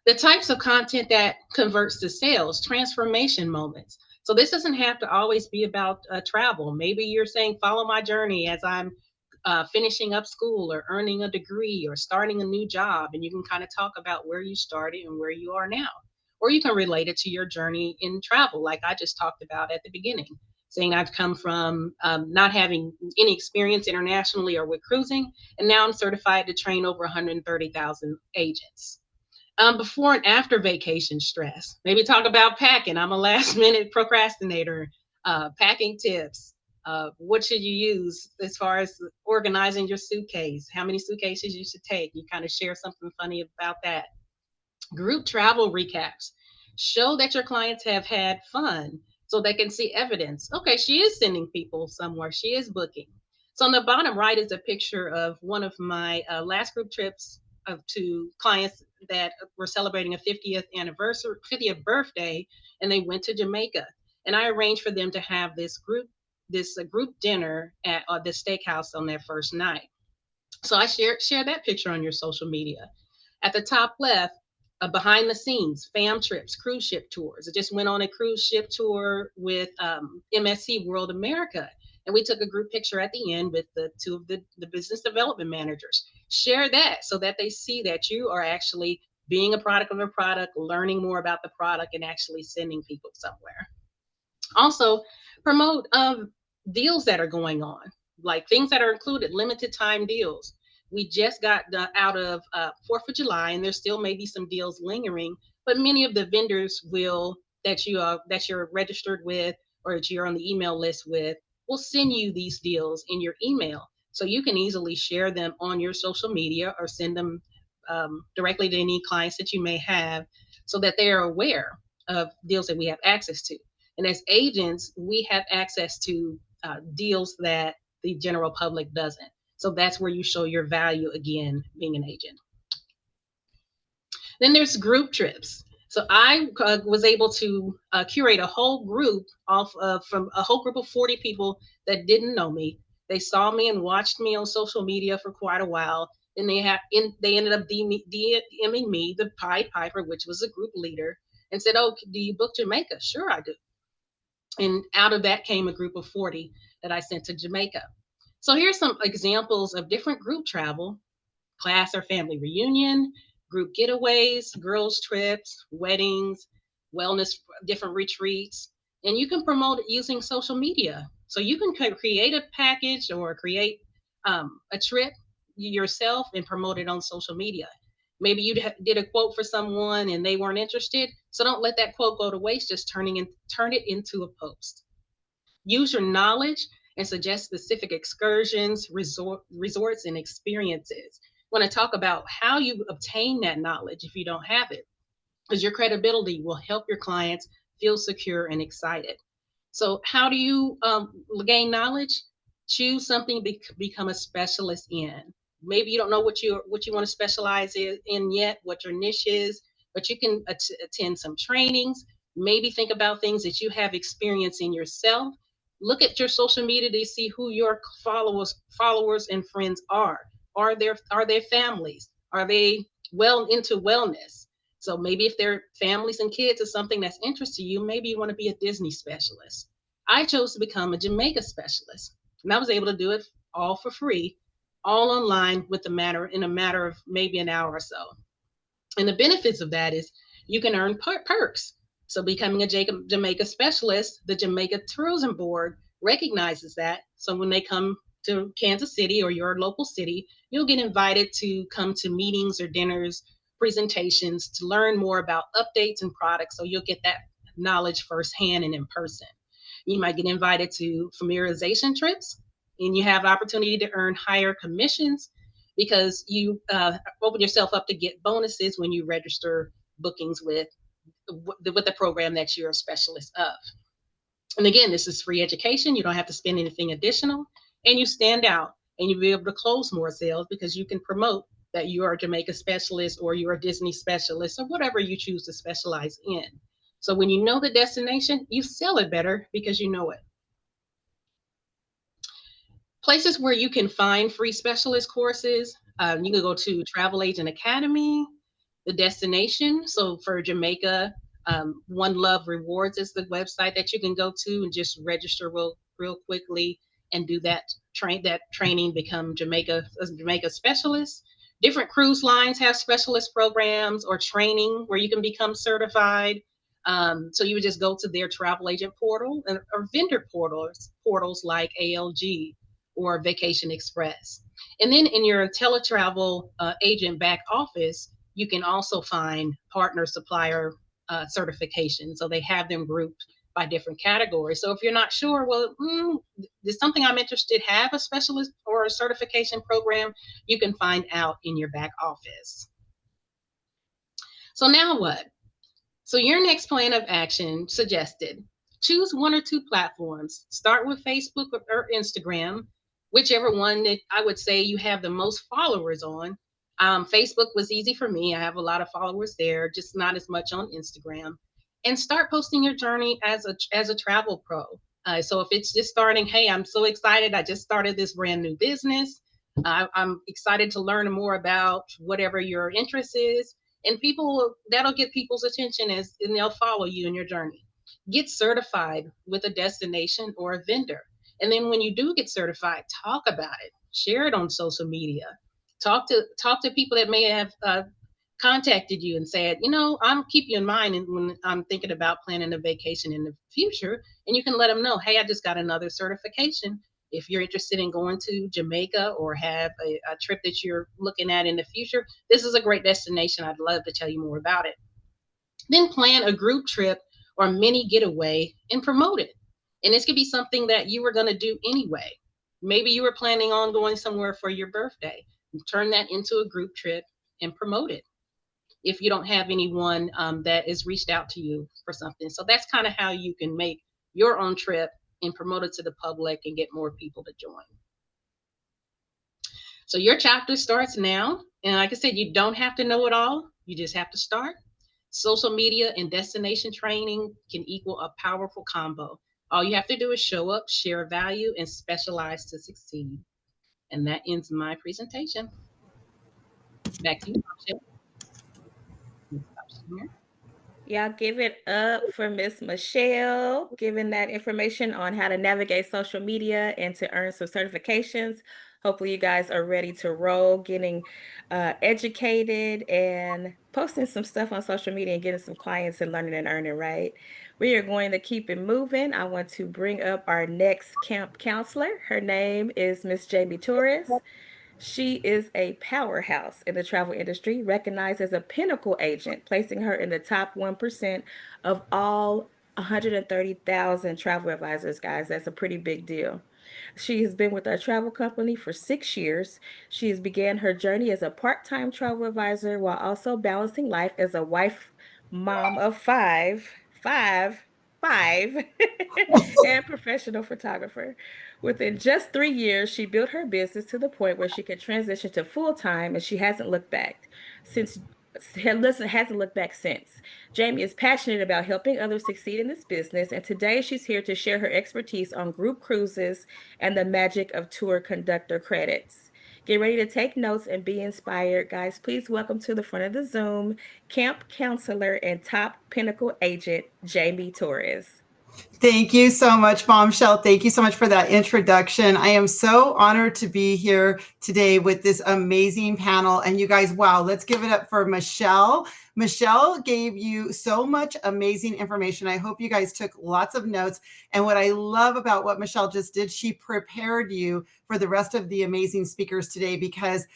The types of content that converts to sales, transformation moments. So this doesn't have to always be about travel. Maybe you're saying, follow my journey as I'm finishing up school or earning a degree or starting a new job. And you can kind of talk about where you started and where you are now. Or you can relate it to your journey in travel, like I just talked about at the beginning, saying I've come from not having any experience internationally or with cruising, and now I'm certified to train over 130,000 agents. Before and after vacation stress. Maybe talk about packing. I'm a last minute procrastinator. Packing tips. What should you use as far as organizing your suitcase? How many suitcases you should take? You kind of share something funny about that. Group travel recaps. Show that your clients have had fun so they can see evidence. Okay, she is sending people somewhere. She is booking. So on the bottom right is a picture of one of my last group trips to clients that were celebrating a 50th birthday, and they went to Jamaica. And I arranged for them to have this group dinner at this steakhouse on their first night. So I share that picture on your social media. At the top left, behind the scenes, fam trips, cruise ship tours. I just went on a cruise ship tour with MSC World America, and we took a group picture at the end with the two of the business development managers. Share that so that they see that you are actually being a product of a product, learning more about the product, and actually sending people somewhere. Also, promote deals that are going on, like things that are included, limited time deals. We just got out of 4th of July, and there still may be some deals lingering, but many of the vendors that you're registered with or that you're on the email list with will send you these deals in your email. So you can easily share them on your social media or send them directly to any clients that you may have so that they are aware. of deals that we have access to. And as agents, we have access to deals that the general public doesn't. So that's where you show your value again, being an agent. Then there's group trips. So I was able to curate a whole group from a whole group of 40 people that didn't know me. They saw me and watched me on social media for quite a while. And they ended up DMing me, the Pied Piper, which was a group leader, and said, "Oh, do you book Jamaica?" "Sure, I do." And out of that came a group of 40 that I sent to Jamaica. So here's some examples of different group travel: class or family reunion, group getaways, girls' trips, weddings, wellness, different retreats. And you can promote it using social media. So you can create a package or create a trip yourself and promote it on social media. Maybe you did a quote for someone and they weren't interested. So don't let that quote go to waste. Just turn it into a post. Use your knowledge and suggest specific excursions, resorts, and experiences. I want to talk about how you obtain that knowledge if you don't have it, because your credibility will help your clients feel secure and excited. So, how do you gain knowledge? Choose something become a specialist in. Maybe you don't know what you want to specialize in yet, what your niche is, but you can attend some trainings. Maybe think about things that you have experience in yourself. Look at your social media to see who your followers and friends are. Are they families? Are they well into wellness? So maybe if their families and kids is something that's interest to you, maybe you want to be a Disney specialist. I chose to become a Jamaica specialist, and I was able to do it all for free, all online in a matter of maybe an hour or so. And the benefits of that is you can earn perks. So becoming a Jamaica specialist, the Jamaica Tourism Board recognizes that. So when they come to Kansas City or your local city, you'll get invited to come to meetings or dinners, presentations to learn more about updates and products. So you'll get that knowledge firsthand and in person. You might get invited to familiarization trips, and you have the opportunity to earn higher commissions because you open yourself up to get bonuses when you register bookings with the program that you're a specialist of. And again, this is free education. You don't have to spend anything additional, and you stand out and you'll be able to close more sales because you can promote that you are a Jamaica specialist or you're a Disney specialist or whatever you choose to specialize in. So when you know the destination, you sell it better because you know it. Places where you can find free specialist courses, you can go to Travel Agent Academy, the destination. So for Jamaica, One Love Rewards is the website that you can go to and just register real quickly and do that training, become a Jamaica specialist. Different cruise lines have specialist programs or training where you can become certified. So you would just go to their travel agent portal or vendor portals like ALG or Vacation Express. And then in your teletravel agent back office, you can also find partner supplier certification. So they have them grouped by different categories. So if you're not sure, well, is something I'm interested have a specialist or a certification program, you can find out in your back office. So now what? So your next plan of action suggested: choose one or two platforms. Start with Facebook or Instagram, whichever one that I would say you have the most followers on. Facebook was easy for me. I have a lot of followers there, just not as much on Instagram. And start posting your journey as a travel pro. So if it's just starting, hey, I'm so excited. I just started this brand new business. I'm excited to learn more about whatever your interest is. And that'll get people's attention and they'll follow you in your journey. Get certified with a destination or a vendor. And then when you do get certified, talk about it, share it on social media, talk to people that may have contacted you and said, I'm keep you in mind when I'm thinking about planning a vacation in the future. And you can let them know, hey, I just got another certification. If you're interested in going to Jamaica or have a trip that you're looking at in the future, this is a great destination. I'd love to tell you more about it. Then plan a group trip or mini getaway and promote it. And this could be something that you were going to do anyway. Maybe you were planning on going somewhere for your birthday. Turn that into a group trip and promote it. if you don't have anyone that is reached out to you for something. So that's kind of how you can make your own trip and promote it to the public and get more people to join. So your chapter starts now. And like I said, you don't have to know it all. You just have to start. Social media and destination training can equal a powerful combo. All you have to do is show up, share value, and specialize to succeed. And that ends my presentation. Back to you, Michelle. Y'all give it up for Miss Michelle, giving that information on how to navigate social media and to earn some certifications. Hopefully you guys are ready to roll, getting educated and posting some stuff on social media and getting some clients and learning and earning, right? We are going to keep it moving. I want to bring up our next CAMP counselor. Her name is Miss Jamie Torres. She is a powerhouse in the travel industry, recognized as a pinnacle agent, placing her in the top 1% of all 130,000 travel advisors, guys. That's a pretty big deal. She has been with our travel company for 6 years. She has began her journey as a part-time travel advisor while also balancing life as a wife, mom of five, and professional photographer. Within just 3 years, she built her business to the point where she could transition to full time, and she hasn't looked back since. Hasn't looked back since. Jamie is passionate about helping others succeed in this business, and today she's here to share her expertise on group cruises and the magic of tour conductor credits. Get ready to take notes and be inspired. Guys, please welcome to the front of the Zoom camp counselor and top pinnacle agent, Jamie Torres. Thank you so much, Bombshell. Thank you so much for that introduction. I am so honored to be here today with this amazing panel. And you guys, wow, let's give it up for Michelle. Michelle gave you so much amazing information. I hope you guys took lots of notes. And what I love about what Michelle just did, she prepared you for the rest of the amazing speakers today, because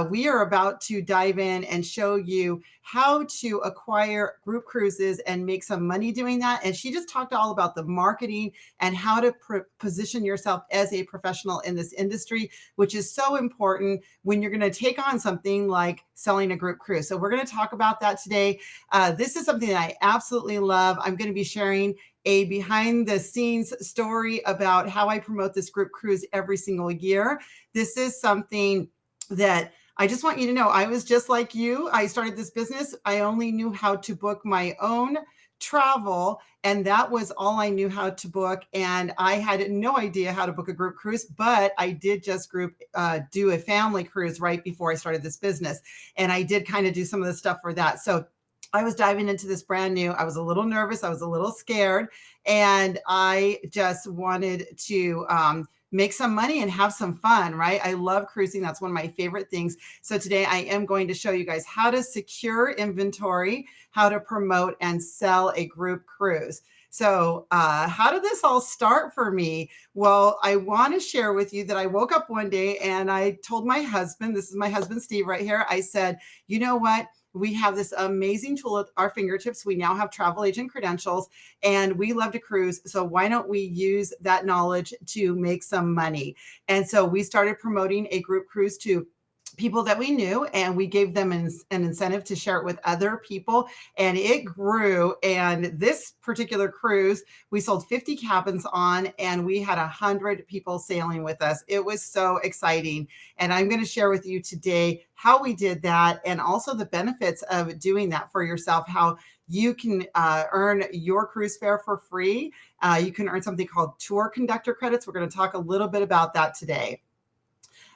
we are about to dive in and show you how to acquire group cruises and make some money doing that. And she just talked all about the marketing and how to position yourself as a professional in this industry, which is so important when you're going to take on something like selling a group cruise. So we're going to talk about that today. This is something that I absolutely love. I'm going to be sharing a behind the scenes story about how I promote this group cruise every single year. This is something that I just want you to know. I was just like you. I started this business. I only knew how to book my own travel, and that was all I knew how to book. And I had no idea how to book a group cruise, but I did just do a family cruise right before I started this business. And I did kind of do some of the stuff for that. So I was diving into this brand new. I was a little nervous. I was a little scared, and I just wanted to make some money and have some fun, right? I love cruising. That's one of my favorite things. So today I am going to show you guys how to secure inventory, how to promote and sell a group cruise. So how did this all start for me? Well, I want to share with you that I woke up one day and I told my husband, this is my husband, Steve, right here. I said, you know what? We have this amazing tool at our fingertips. We now have travel agent credentials and we love to cruise. So why don't we use that knowledge to make some money? And so we started promoting a group cruise to people that we knew, and we gave them an incentive to share it with other people, and it grew. And this particular cruise, we sold 50 cabins on, and we had 100 people sailing with us. It was so exciting. And I'm going to share with you today how we did that, and also the benefits of doing that for yourself, how you can earn your cruise fare for free. You can earn something called tour conductor credits. We're going to talk a little bit about that today.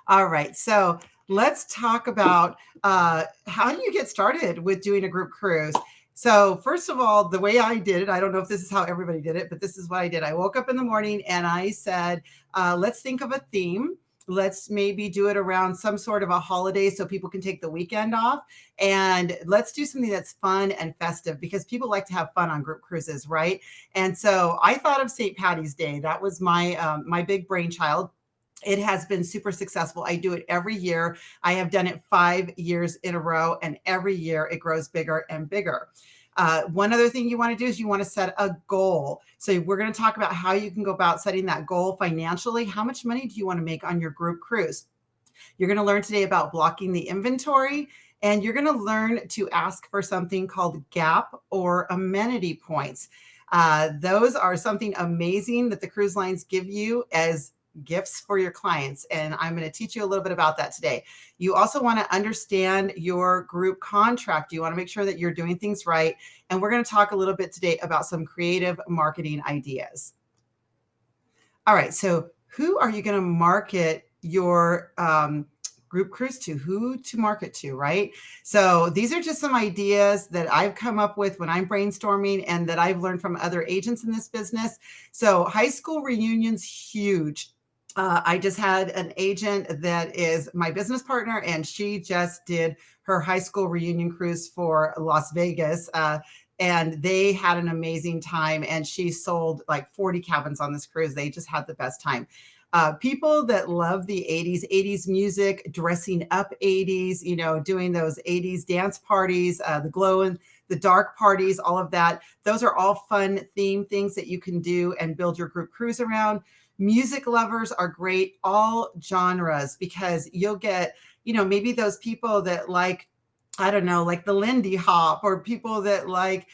All right, so let's talk about how do you get started with doing a group cruise? So first of all, the way I did it, I don't know if this is how everybody did it, but this is what I did. I woke up in the morning and I said, let's think of a theme. Let's maybe do it around some sort of a holiday so people can take the weekend off. And let's do something that's fun and festive, because people like to have fun on group cruises, right? And so I thought of St. Patty's Day. That was my my big brainchild. It has been super successful. I do it every year. I have done it 5 years in a row, and every year it grows bigger and bigger. One other thing you want to do is you want to set a goal. So we're going to talk about how you can go about setting that goal financially. How much money do you want to make on your group cruise? You're going to learn today about blocking the inventory, And you're going to learn to ask for something called gap or amenity points. Those are something amazing that the cruise lines give you as gifts for your clients. And I'm going to teach you a little bit about that today. You also want to understand your group contract. You want to make sure that you're doing things right. And we're going to talk a little bit today about some creative marketing ideas. All right. So who are you going to market your group cruise to? Who to market to, right? So these are just some ideas that I've come up with when I'm brainstorming and that I've learned from other agents in this business. So high school reunions, huge. I just had an agent that is my business partner, and she just did her high school reunion cruise for Las Vegas. And they had an amazing time, and she sold like 40 cabins on this cruise. They just had the best time. People that love the 80s music, dressing up 80s, you know, doing those 80s dance parties, the glow in the dark parties, all of that. Those are all fun theme things that you can do and build your group cruise around. Music lovers are great, all genres, because you'll get, you know, maybe those people that like, I don't know, like the Lindy Hop, or people that like,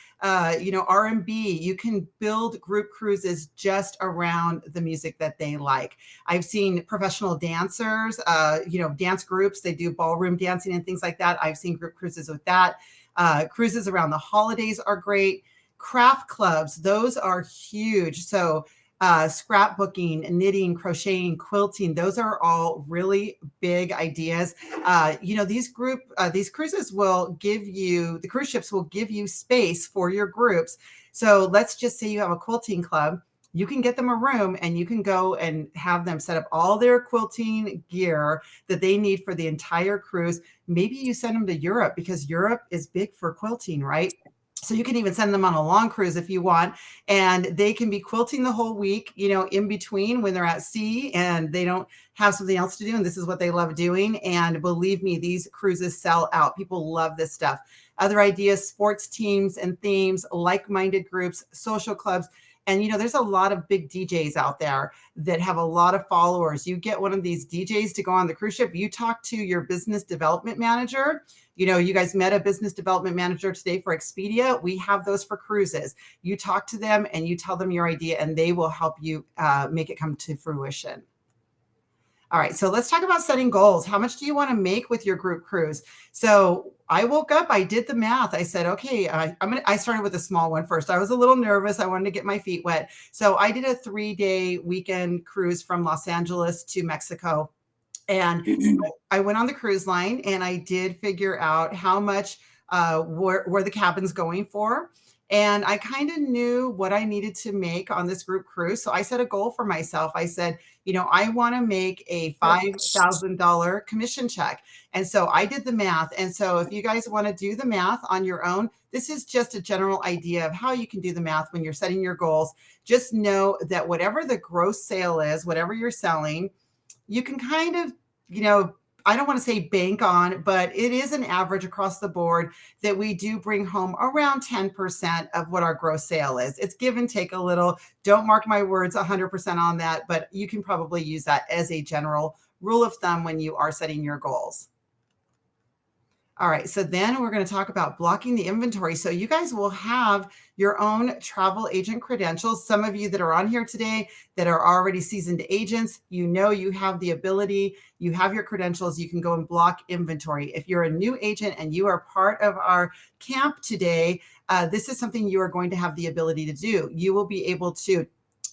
you know, R&B. You can build group cruises just around the music that they like. I've seen professional dancers, you know, dance groups. They do ballroom dancing and things like that. I've seen group cruises with that. Cruises around the holidays are great. Craft clubs, those are huge. So scrapbooking, knitting, crocheting, quilting, those are all really big ideas. You know, these cruises will give you, the cruise ships will give you space for your groups. So let's just say you have a quilting club. You can get them a room and you can go and have them set up all their quilting gear that they need for the entire cruise. Maybe you send them to Europe, because Europe is big for quilting, right? So you can even send them on a long cruise if you want, and they can be quilting the whole week, you know, in between when they're at sea and they don't have something else to do. And this is what they love doing. And believe me, these cruises sell out. People love this stuff. Other ideas, sports teams and themes, like-minded groups, social clubs. And, you know, there's a lot of big DJs out there that have a lot of followers. You get one of these DJs to go on the cruise ship. You talk to your business development manager. You know, you guys met a business development manager today for Expedia. We have those for cruises. You talk to them and you tell them your idea, and they will help you make it come to fruition. All right, so let's talk about setting goals. How much do you want to make with your group cruise? So I woke up, I did the math. I said, okay, I started with a small one first. I was a little nervous. I wanted to get my feet wet. So I did a 3-day weekend cruise from Los Angeles to Mexico. And I went on the cruise line and I did figure out how much were the cabins going for. And I kind of knew what I needed to make on this group cruise. So I set a goal for myself. I said, you know, I want to make a $5,000 commission check. And so I did the math. And so if you guys want to do the math on your own, this is just a general idea of how you can do the math when you're setting your goals. Just know that whatever the gross sale is, whatever you're selling, you can kind of, you know, I don't want to say bank on, but it is an average across the board that we do bring home around 10% of what our gross sale is. It's give and take a little. Don't mark my words 100% on that, but you can probably use that as a general rule of thumb when you are setting your goals. All right, so then we're going to talk about blocking the inventory. So you guys will have your own travel agent credentials. Some of you that are on here today that are already seasoned agents, you know you have the ability, you have your credentials, you can go and block inventory. If you're a new agent and you are part of our camp today, this is something you are going to have the ability to do. You will be able to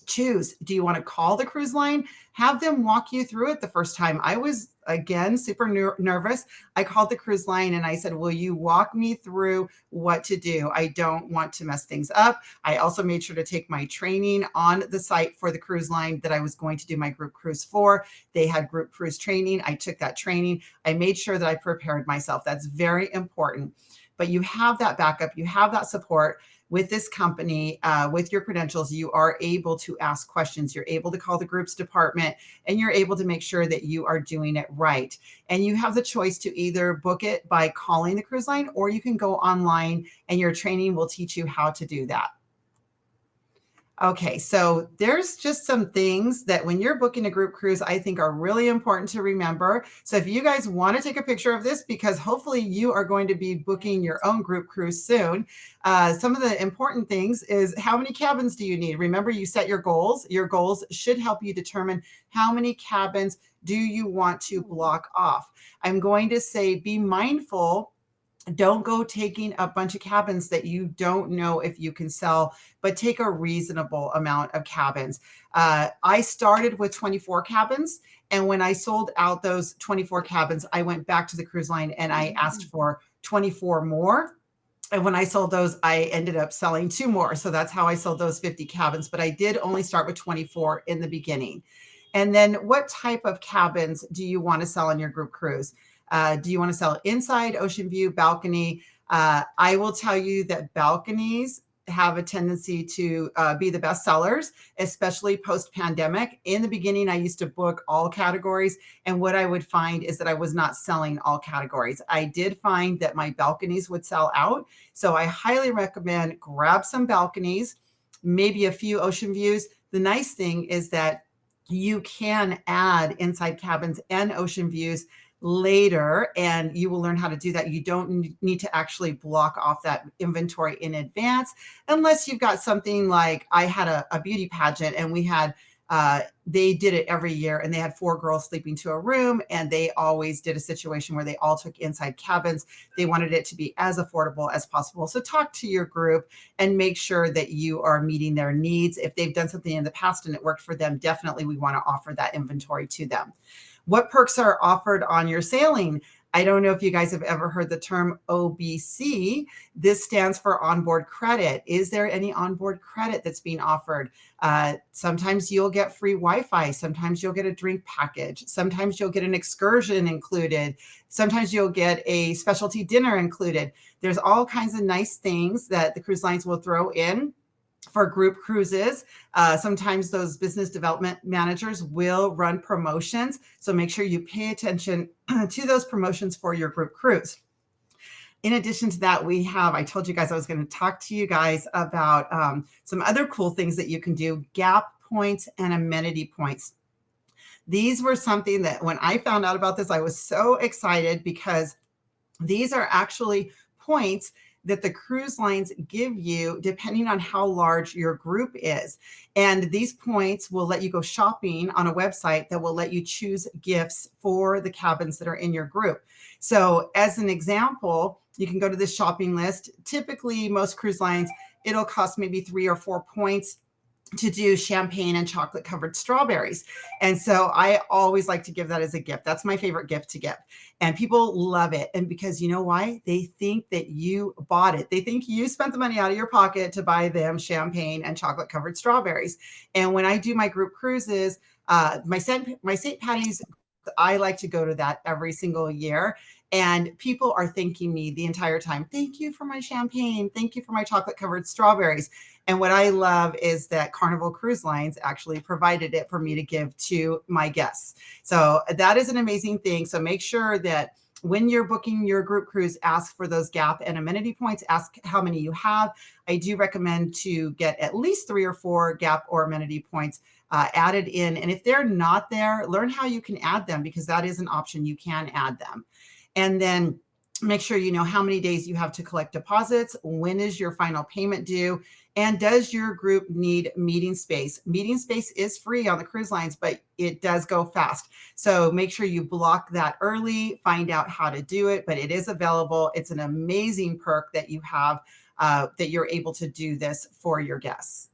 choose. Do you want to call the cruise line? Have them walk you through it the first time. I was, again, super nervous. I called the cruise line and I said, will you walk me through what to do? I don't want to mess things up. I also made sure to take my training on the site for the cruise line that I was going to do my group cruise for. They had group cruise training. I took that training. I made sure that I prepared myself. That's very important. But you have that backup. You have that support. With this company, with your credentials, you are able to ask questions. You're able to call the groups department, and you're able to make sure that you are doing it right. And you have the choice to either book it by calling the cruise line, or you can go online and your training will teach you how to do that. Okay, so there's just some things that when you're booking a group cruise, I think are really important to remember. So if you guys want to take a picture of this, because hopefully you are going to be booking your own group cruise soon, some of the important things is how many cabins do you need? Remember, you set your goals. Your goals should help you determine how many cabins do you want to block off. I'm going to say be mindful. Don't go taking a bunch of cabins that you don't know if you can sell, but take a reasonable amount of cabins. I started with 24 cabins. And when I sold out those 24 cabins, I went back to the cruise line and I asked for 24 more. And when I sold those, I ended up selling 2 more. So that's how I sold those 50 cabins. But I did only start with 24 in the beginning. And then what type of cabins do you want to sell on your group cruise? Do you want to sell inside, ocean view, balcony? I will tell you that balconies have a tendency to be the best sellers, especially post-pandemic. In the beginning, I used to book all categories. And what I would find is that I was not selling all categories. I did find that my balconies would sell out. So I highly recommend grab some balconies, maybe a few ocean views. The nice thing is that you can add inside cabins and ocean views later, and you will learn how to do that. You don't need to actually block off that inventory in advance, unless you've got something like I had a beauty pageant, and we had they did it every year, and they had 4 girls sleeping to a room, and they always did a situation where they all took inside cabins. They wanted it to be as affordable as possible. So talk to your group and make sure that you are meeting their needs. If they've done something in the past and it worked for them, definitely we want to offer that inventory to them. What perks are offered on your sailing? I don't know if you guys have ever heard the term OBC. This stands for onboard credit. Is there any onboard credit that's being offered? Sometimes you'll get free Wi-Fi. Sometimes you'll get a drink package. Sometimes you'll get an excursion included. Sometimes you'll get a specialty dinner included. There's all kinds of nice things that the cruise lines will throw in for group cruises. Sometimes those business development managers will run promotions. So make sure you pay attention to those promotions for your group cruise. In addition to that, I told you guys I was going to talk to you guys about some other cool things that you can do, gap points and amenity points. These were something that when I found out about this, I was so excited, because these are actually points that the cruise lines give you depending on how large your group is. And these points will let you go shopping on a website that will let you choose gifts for the cabins that are in your group. So as an example, you can go to this shopping list. Typically, most cruise lines, it'll cost maybe 3 or 4 points to do champagne and chocolate covered strawberries. And so I always like to give that as a gift. That's my favorite gift to give. And people love it. And because you know why? They think that you bought it. They think you spent the money out of your pocket to buy them champagne and chocolate covered strawberries. And when I do my group cruises, my St. Patty's, I like to go to that every single year. And people are thanking me the entire time. Thank you for my champagne. Thank you for my chocolate covered strawberries. And what I love is that Carnival Cruise Lines actually provided it for me to give to my guests. So that is an amazing thing. So make sure that when you're booking your group cruise, ask for those gap and amenity points. Ask how many you have. I do recommend to get at least 3 or 4 gap or amenity points added in. And if they're not there, learn how you can add them, because that is an option. You can add them. And then make sure you know how many days you have to collect deposits. When is your final payment due? And does your group need meeting space? Meeting space is free on the cruise lines, but it does go fast. So make sure you block that early, find out how to do it, but it is available. It's an amazing perk that you have, that you're able to do this for your guests.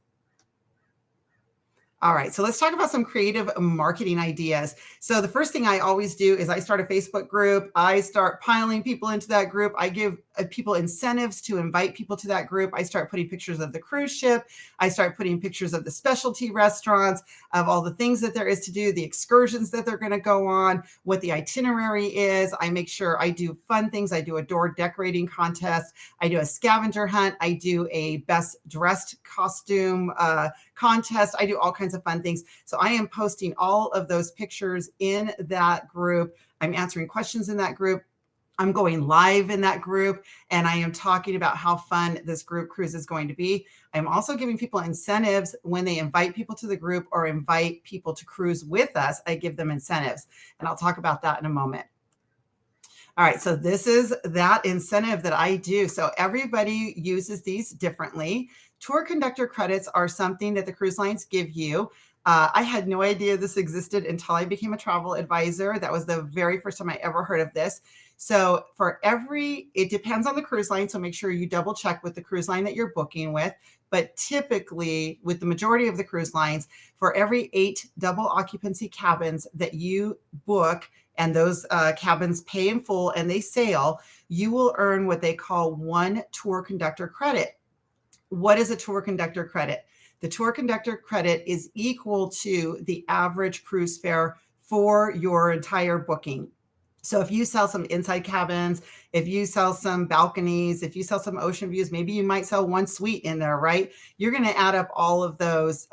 All right, so let's talk about some creative marketing ideas. So the first thing I always do is I start a Facebook group. I start piling people into that group. I give people incentives to invite people to that group. I start putting pictures of the cruise ship. I start putting pictures of the specialty restaurants, of all the things that there is to do, the excursions that they're going to go on, what the itinerary is. I make sure I do fun things. I do a door decorating contest. I do a scavenger hunt. I do a best dressed costume contest. I do all kinds of fun things. So I am posting all of those pictures in that group. I'm answering questions in that group. I'm going live in that group, and I am talking about how fun this group cruise is going to be. I'm also giving people incentives when they invite people to the group or invite people to cruise with us. I give them incentives, and I'll talk about that in a moment. All right, so this is that incentive that I do. So everybody uses these differently. Tour conductor credits are something that the cruise lines give you. I had no idea this existed until I became a travel advisor. That was the very first time I ever heard of this. So it depends on the cruise line. So make sure you double check with the cruise line that you're booking with. But typically with the majority of the cruise lines, for every 8 double occupancy cabins that you book, and those cabins pay in full and they sail, you will earn what they call 1 tour conductor credit. What is a tour conductor credit? The tour conductor credit is equal to the average cruise fare for your entire booking. So if you sell some inside cabins, if you sell some balconies, if you sell some ocean views, maybe you might sell 1 suite in there, right? You're going to add up all of those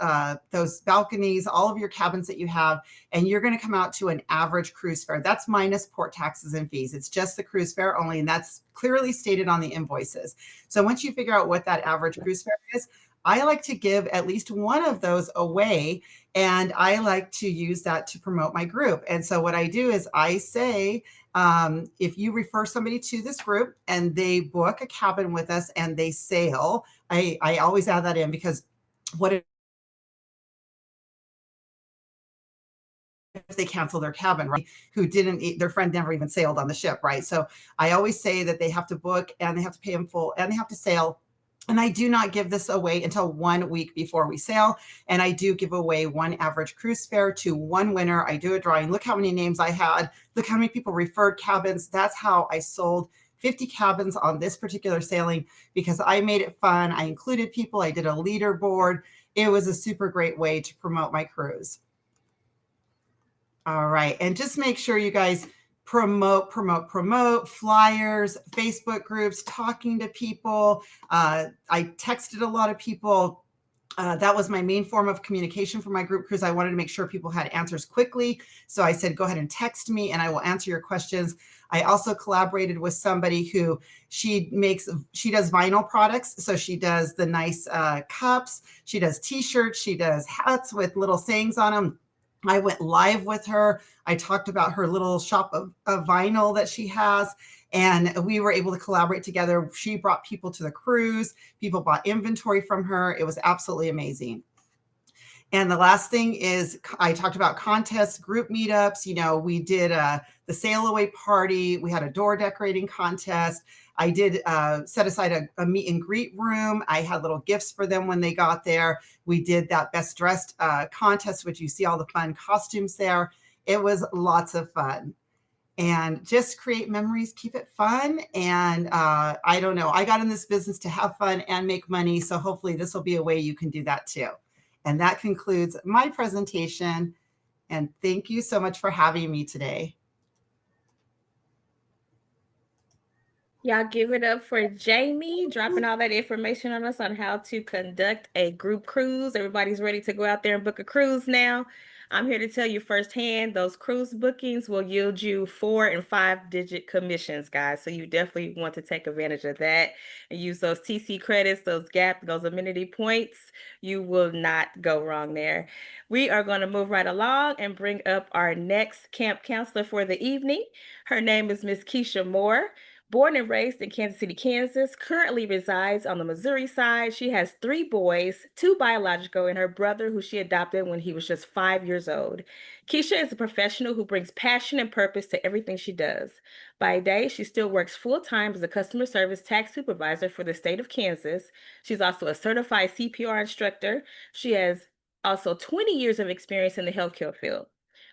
balconies, all of your cabins that you have, and you're going to come out to an average cruise fare. That's minus port taxes and fees. It's just the cruise fare only, and that's clearly stated on the invoices. So once you figure out what that average cruise fare is, I like to give at least one of those away, and I like to use that to promote my group. And so what I do is I say, if you refer somebody to this group and they book a cabin with us and they sail, I always add that in, because what if they cancel their cabin, right? Their friend never even sailed on the ship, right? So I always say that they have to book and they have to pay in full and they have to sail. And I do not give this away until 1 week before we sail. And I do give away 1 average cruise fare to 1 winner. I do a drawing. Look how many names I had. Look how many people referred cabins. That's how I sold 50 cabins on this particular sailing, because I made it fun. I included people. I did a leaderboard. It was a super great way to promote my cruise. All right. And just make sure you guys promote flyers, Facebook groups, talking to people. I texted a lot of people. That was my main form of communication for my group cruise. I wanted to make sure people had answers quickly. So I said, go ahead and text me and I will answer your questions. I also collaborated with somebody who she does vinyl products. So she does the nice cups. She does t-shirts. She does hats with little sayings on them. I went live with her. I talked about her little shop of vinyl that she has, and we were able to collaborate together. She brought people to the cruise. People bought inventory from her. It was absolutely amazing. And the last thing is I talked about contests, group meetups. We did the sail away party. We had a door decorating contest. I did set aside a meet and greet room. I had little gifts for them when they got there. We did that best dressed contest, which you see all the fun costumes there. It was lots of fun. And just create memories, keep it fun. And I don't know, I got in this business to have fun and make money. So hopefully this will be a way you can do that too. And that concludes my presentation. And thank you so much for having me today. Y'all give it up for Jamie, dropping all that information on us on how to conduct a group cruise. Everybody's ready to go out there and book a cruise now. I'm here to tell you firsthand, those cruise bookings will yield you 4- and 5-digit commissions, guys. So you definitely want to take advantage of that and use those TC credits, those GAP, those amenity points. You will not go wrong there. We are going to move right along and bring up our next camp counselor for the evening. Her name is Miss Keisha Moore. Born and raised in Kansas City, Kansas, currently resides on the Missouri side. She has 3 boys, 2 biological, and her brother, who she adopted when he was just 5 years old. Keisha is a professional who brings passion and purpose to everything she does. By day, she still works full-time as a customer service tax supervisor for the state of Kansas. She's also a certified CPR instructor. She has also 20 years of experience in the healthcare field.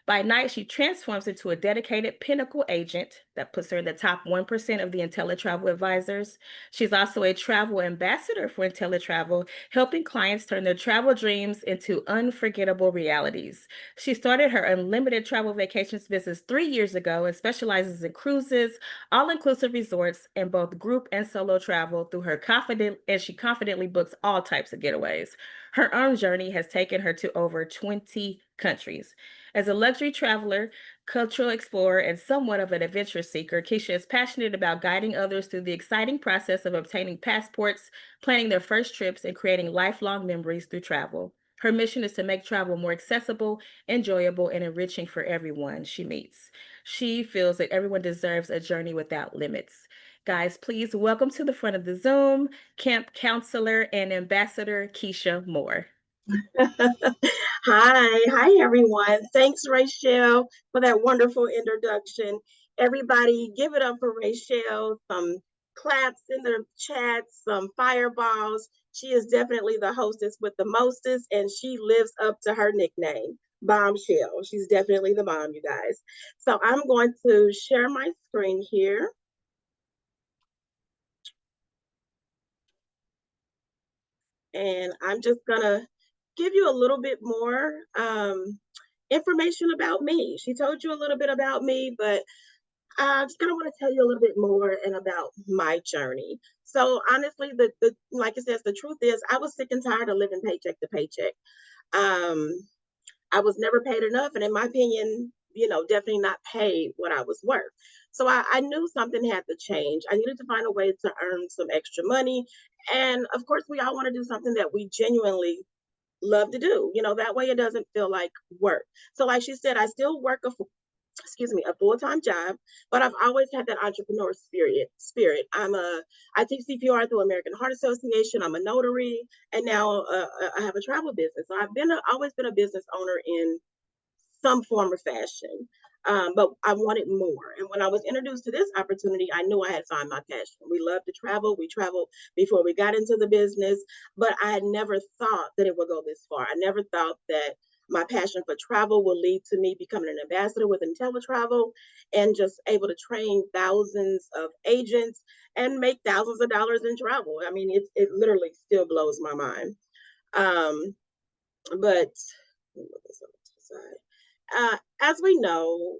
By night, she transforms into a dedicated pinnacle agent that puts her in the top 1% of the IntelliTravel advisors. She's also a travel ambassador for IntelliTravel, helping clients turn their travel dreams into unforgettable realities. She started her unlimited travel vacations business 3 years ago and specializes in cruises, all-inclusive resorts, and both group and solo travel through her she confidently books all types of getaways. Her own journey has taken her to over 20 countries. As a luxury traveler, cultural explorer, and somewhat of an adventure seeker, Keisha is passionate about guiding others through the exciting process of obtaining passports, planning their first trips, and creating lifelong memories through travel. Her mission is to make travel more accessible, enjoyable, and enriching for everyone she meets. She feels that everyone deserves a journey without limits. Guys, please welcome to the front of the Zoom, camp counselor and ambassador Keisha Moore. Hi everyone. Thanks, Rachel, for that wonderful introduction. Everybody, give it up for Rachel. Some claps in the chat, some fireballs. She is definitely the hostess with the mostest, and she lives up to her nickname, Bombshell. She's definitely the bomb, you guys. So I'm going to share my screen here. And I'm just gonna give you a little bit more information about me. She told you a little bit about me, but I just kind of want to tell you a little bit more and about my journey. So honestly, the like it says, the truth is I was sick and tired of living paycheck to paycheck. I was never paid enough, and in my opinion, definitely not paid what I was worth. So I knew something had to change. I needed to find a way to earn some extra money. And of course, we all want to do something that we genuinely love to do. That way it doesn't feel like work. So like she said, I still work a full-time job, but I've always had that entrepreneur spirit. I teach CPR through American Heart Association. I'm a notary, and now I have a travel business. So always been a business owner in some form or fashion. But I wanted more. And when I was introduced to this opportunity, I knew I had found my passion. We love to travel. We traveled before we got into the business, but I had never thought that it would go this far. I never thought that my passion for travel will lead to me becoming an ambassador with IntelliTravel and just able to train thousands of agents and make thousands of dollars in travel. I mean, it literally still blows my mind. But as we know,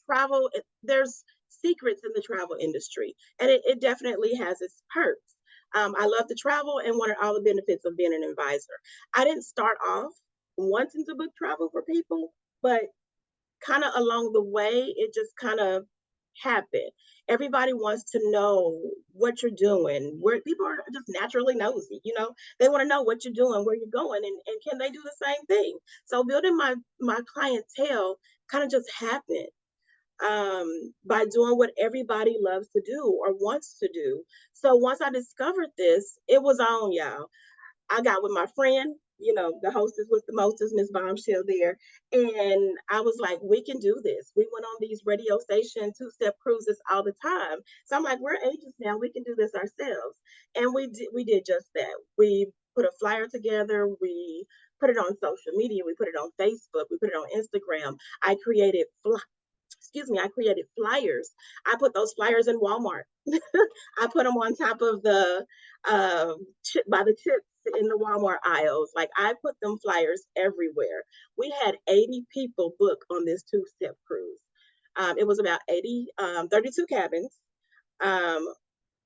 travel, there's secrets in the travel industry, and it definitely has its perks. I love to travel and wanted all the benefits of being an advisor. I didn't start off wanting to book travel for people, but kind of along the way, it just kind of happened. Everybody wants to know what you're doing, where people are just naturally nosy, they want to know what you're doing, where you're going, and can they do the same thing? So building my clientele kind of just happened by doing what everybody loves to do or wants to do. So once I discovered this, it was on, y'all. I got with my friend, the hostess with the mostest, Miss Bombshell there. And I was like, we can do this. We went on these radio station two-step cruises all the time. So I'm like, we're agents now. We can do this ourselves. And we did just that. We put a flyer together. We put it on social media. We put it on Facebook. We put it on Instagram. I created flyers. I put those flyers in Walmart. I put them on top of the by the chips in the Walmart aisles. Like, I put them flyers everywhere. We had 80 people book on this two-step cruise. It was about 32 cabins.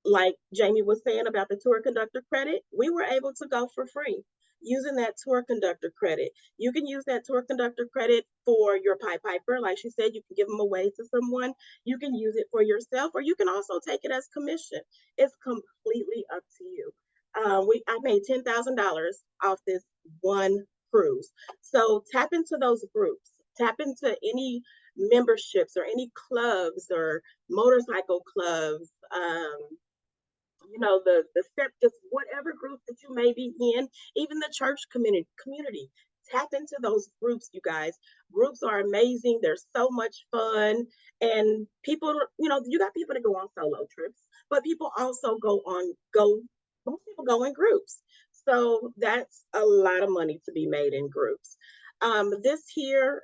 Like Jamie was saying about the tour conductor credit, we were able to go for free using that tour conductor credit. You can use that tour conductor credit for your Pied Piper. Like she said, you can give them away to someone. You can use it for yourself, or you can also take it as commission. It's completely up to you. I made $10,000 off this one cruise. So tap into those groups. Tap into any memberships or any clubs or motorcycle clubs, the step, just whatever group that you may be in, even the church community. Tap into those groups, you guys. Groups are amazing. They're so much fun. And people, you got people that go on solo trips, but people also most people go in groups. So that's a lot of money to be made in groups. This here,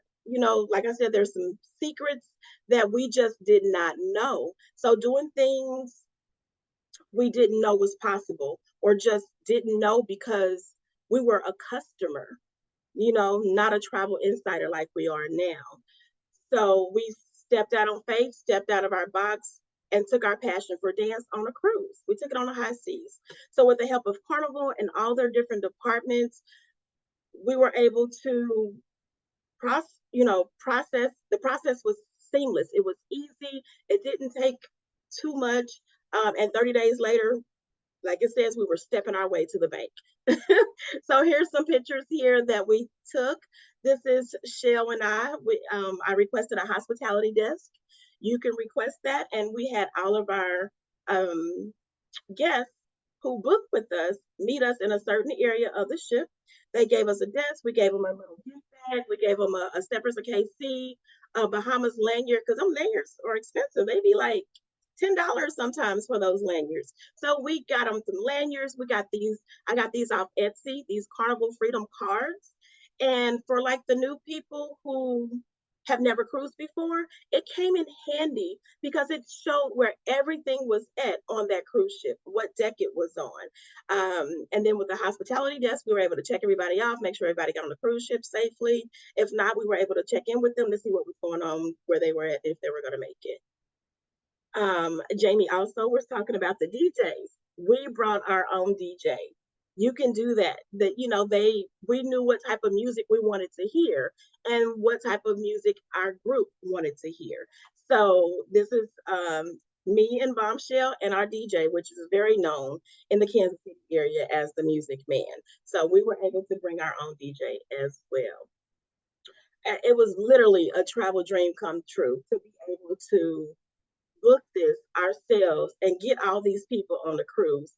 like I said, there's some secrets that we just did not know. So doing things we didn't know was possible, or just didn't know because we were a customer, not a travel insider like we are now. So we stepped out on faith, stepped out of our box, and took our passion for dance on a cruise. We took it on the high seas. So with the help of Carnival and all their different departments, we were able to the process was seamless. It was easy. It didn't take too much. And 30 days later, like it says, we were stepping our way to the bank. So here's some pictures here that we took. This is Shell and I. I requested a hospitality desk. You can request that. And we had all of our guests who booked with us meet us in a certain area of the ship. They gave us a desk. We gave them a little gift bag. We gave them a Steppers of KC, a Bahamas lanyard, because them lanyards are expensive. They be like $10 sometimes for those lanyards. So we got them some lanyards. I got these off Etsy, these Carnival Freedom cards. And for like the new people who have never cruised before, it came in handy because it showed where everything was at on that cruise ship, what deck it was on. And then with the hospitality desk, we were able to check everybody off, make sure everybody got on the cruise ship safely. If not, we were able to check in with them to see what was going on, where they were at, if they were going to make it. Jamie also was talking about the DJs. We brought our own DJ. You can do that. We knew what type of music we wanted to hear and what type of music our group wanted to hear. So this is me and Bombshell and our DJ, which is very known in the Kansas City area as the Music Man. So we were able to bring our own DJ as well. It was literally a travel dream come true to be able to book this ourselves and get all these people on the cruise.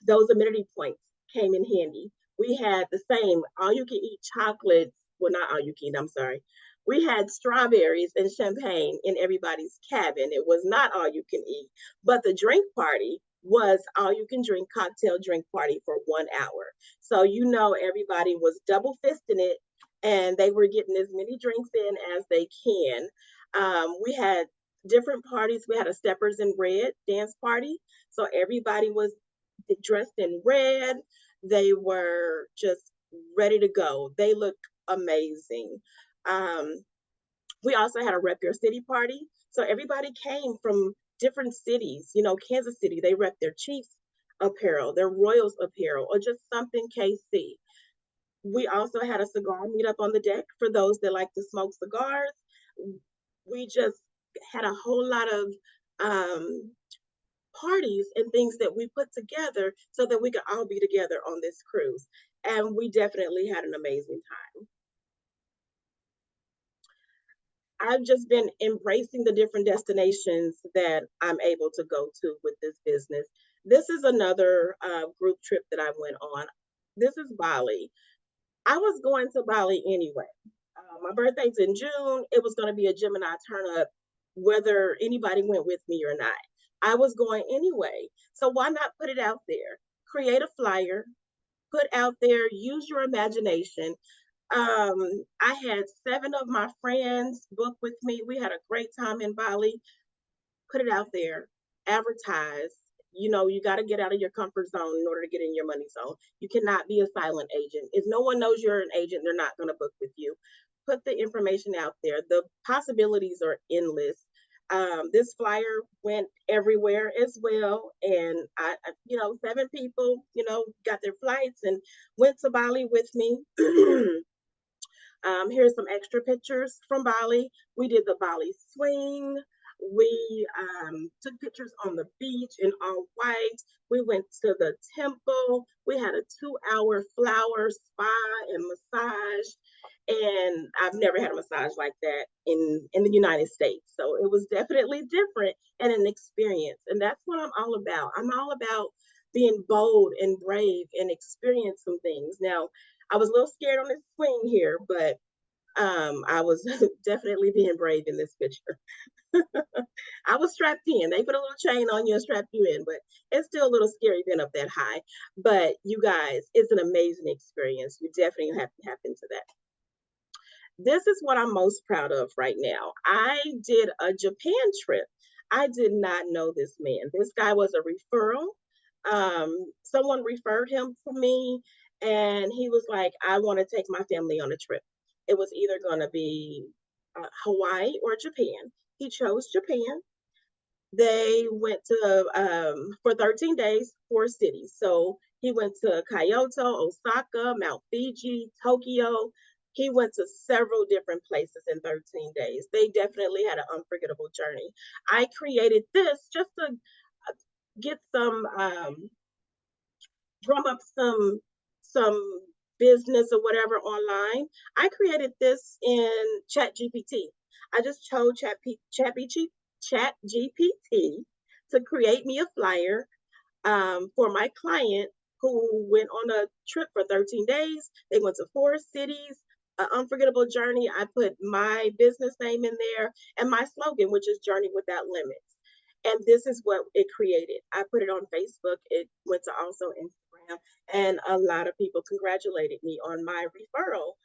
Those amenity points came in handy. We had the same all you can eat chocolates. Well, not all you can eat, I'm sorry. We had strawberries and champagne in everybody's cabin. It was not all you can eat, but the drink party was all you can drink cocktail drink party for 1 hour. So, everybody was double fisting it and they were getting as many drinks in as they can. We had different parties. We had a Steppers in Red dance party. So everybody was dressed in red. They were just ready to go. They looked amazing. We also had a Rep Your City party. So everybody came from different cities. Kansas City, they rep their Chiefs apparel, their Royals apparel, or just something KC. We also had a cigar meetup on the deck for those that like to smoke cigars. We just had a whole lot of parties and things that we put together so that we could all be together on this cruise. And we definitely had an amazing time. I've just been embracing the different destinations that I'm able to go to with this business. This is another group trip that I went on. This is Bali. I was going to Bali anyway. My birthday's in June. It was going to be a Gemini turn up, whether anybody went with me or not. I was going anyway. So why not put it out there? Create a flyer, put out there, use your imagination. I had 7 of my friends book with me. We had a great time in Bali. Put it out there, advertise. You got to get out of your comfort zone in order to get in your money zone. You cannot be a silent agent. If no one knows you're an agent, they're not going to book with you. Put the information out there. The possibilities are endless. This flyer went everywhere as well. And 7 people, got their flights and went to Bali with me. Here's some extra pictures from Bali. We did the Bali swing. We took pictures on the beach in all white. We went to the temple. We had a 2-hour flower spa and massage. And I've never had a massage like that in the United States. So it was definitely different and an experience. And that's what I'm all about. I'm all about being bold and brave and experience some things. Now, I was a little scared on this swing here, but I was definitely being brave in this picture. I was strapped in. They put a little chain on you and strapped you in, but it's still a little scary being up that high. But you guys, it's an amazing experience. You definitely have to tap into that. This is what I'm most proud of right now. I did a Japan trip. I did not know this man. This guy was a referral. Someone referred him to me, and he was like, I want to take my family on a trip. It was either going to be Hawaii or Japan. He chose Japan. They went to, for 13 days, 4 cities. So he went to Kyoto, Osaka, Mount Fuji, Tokyo. He went to several different places in 13 days. They definitely had an unforgettable journey. I created this just to get some drum up some business or whatever online. I created this in ChatGPT. I just chose ChatGPT to create me a flyer for my client who went on a trip for 13 days. They went to 4 cities, an unforgettable journey. I put my business name in there and my slogan, which is Journey Without Limits. And this is what it created. I put it on Facebook. It went to also Instagram. And a lot of people congratulated me on my referral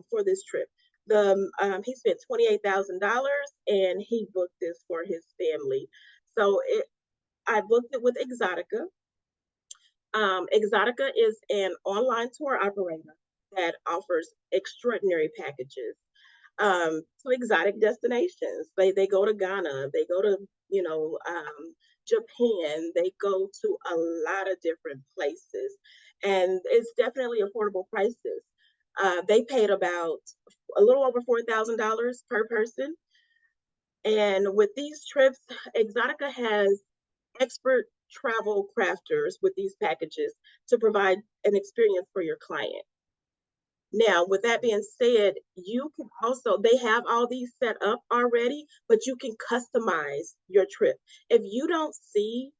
for this trip. He spent $28,000 and he booked this for his family. So I booked it with Exotica. Exotica is an online tour operator that offers extraordinary packages to exotic destinations. They go to Ghana, they go to Japan, they go to a lot of different places, and it's definitely affordable prices. They paid about a little over $4,000 per person, and with these trips, Exotica has expert travel crafters with these packages to provide an experience for your client. Now, with that being said, you can also, they have all these set up already, but you can customize your trip. If you don't see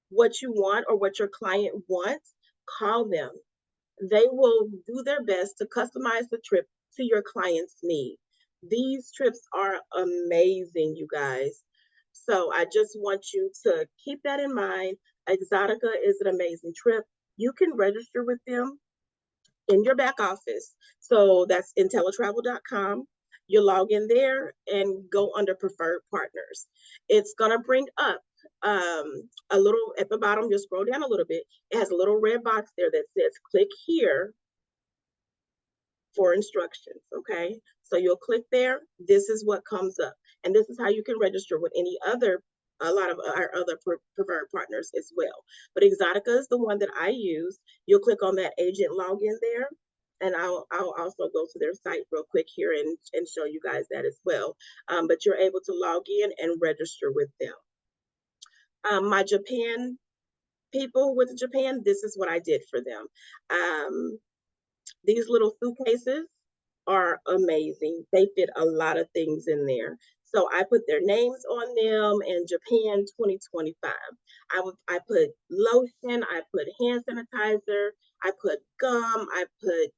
what you want or what your client wants, call them. They will do their best to customize the trip to your client's need. These trips are amazing, you guys. So I just want you to keep that in mind. Exotica is an amazing trip. You can register with them in your back office. So that's IntelliTravel.com. You log in there and go under preferred partners. It's going to bring up a little at the bottom, just scroll down a little bit. It has a little red box there that says click here for instructions. Okay, so you'll click there. This is what comes up, and this is how you can register with a lot of our other preferred partners as well. But Exotica is the one that I use. You'll click on that agent login there, and I'll also go to their site real quick here and show you guys that as well. But you're able to log in and register with them. My Japan people with Japan, this is what I did for them. These little suitcases are amazing. They fit a lot of things in there. So I put their names on them and Japan 2025. I put lotion, I put hand sanitizer, I put gum, I put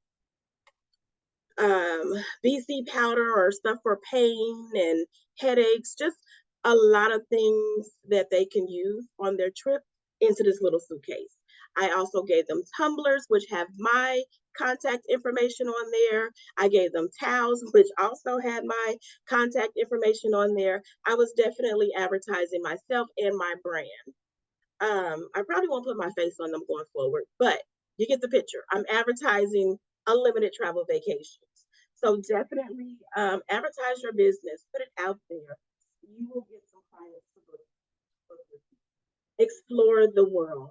BC powder or stuff for pain and headaches, just a lot of things that they can use on their trip into this little suitcase. I also gave them tumblers, which have my contact information on there. I gave them towels, which also had my contact information on there. I was definitely advertising myself and my brand. I probably won't put my face on them going forward, but you get the picture. I'm advertising unlimited travel vacations. So definitely advertise your business, put it out there. You will get some clients to book with you. Explore the world.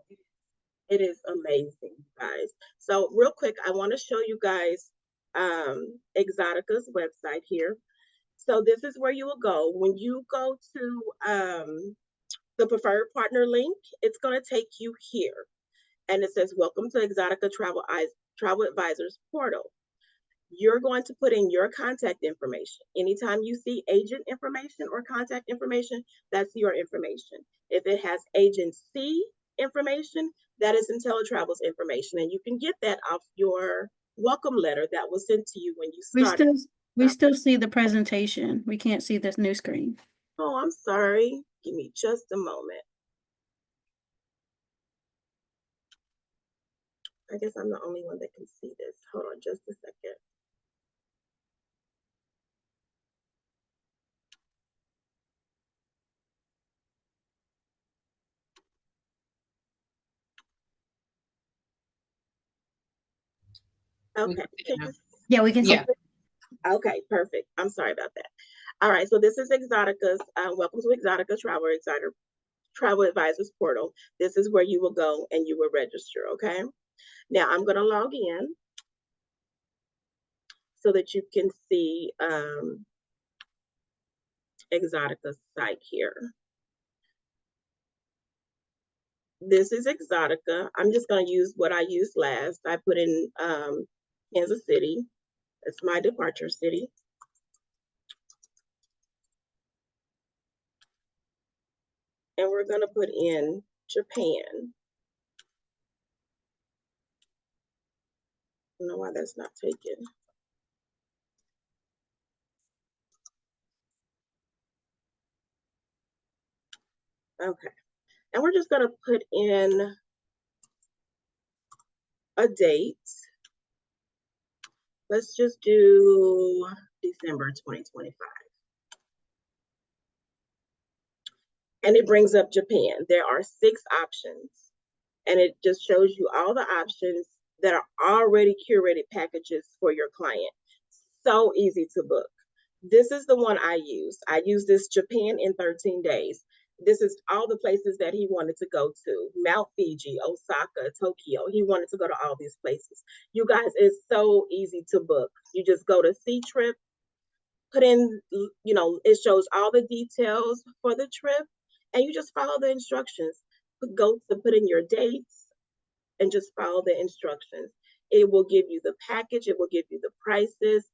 It is amazing, guys. So real quick, I want to show you guys Exotica's website here. So this is where you will go. When you go to the preferred partner link, it's going to take you here. And it says, welcome to Exotica Travel Advisors portal. You're going to put in your contact information. Anytime you see agent information or contact information, that's your information. If it has agency information, that is IntelliTravel's information. And you can get that off your welcome letter that was sent to you when you started. We still see the presentation. We can't see this new screen. Oh, I'm sorry. Give me just a moment. I guess I'm the only one that can see this. Hold on just a second. Okay. Yeah, we can see. Yeah. Okay, perfect. I'm sorry about that. All right, so this is Exotica's, welcome to Exotica Travel Advisors portal. This is where you will go and you will register, okay? Now I'm gonna log in. so that you can see Exotica's site here. This is Exotica. I'm just going to use what I used last. I put in Kansas City. That's my departure city. And we're going to put in Japan. I don't know why that's not taken. Okay. And we're just going to put in a date. Let's just do December 2025. And it brings up Japan. There are 6 options. And it just shows you all the options that are already curated packages for your client. So easy to book. This is the one I used. I used this Japan in 13 days. This is all the places that he wanted to go to. Mount Fiji, Osaka, Tokyo. He wanted to go to all these places. You guys, it's so easy to book. You just go to C-Trip, put in, you know, it shows all the details for the trip, and you just follow the instructions. Go to put in your dates and just follow the instructions. It will give you the package. It will give you the prices.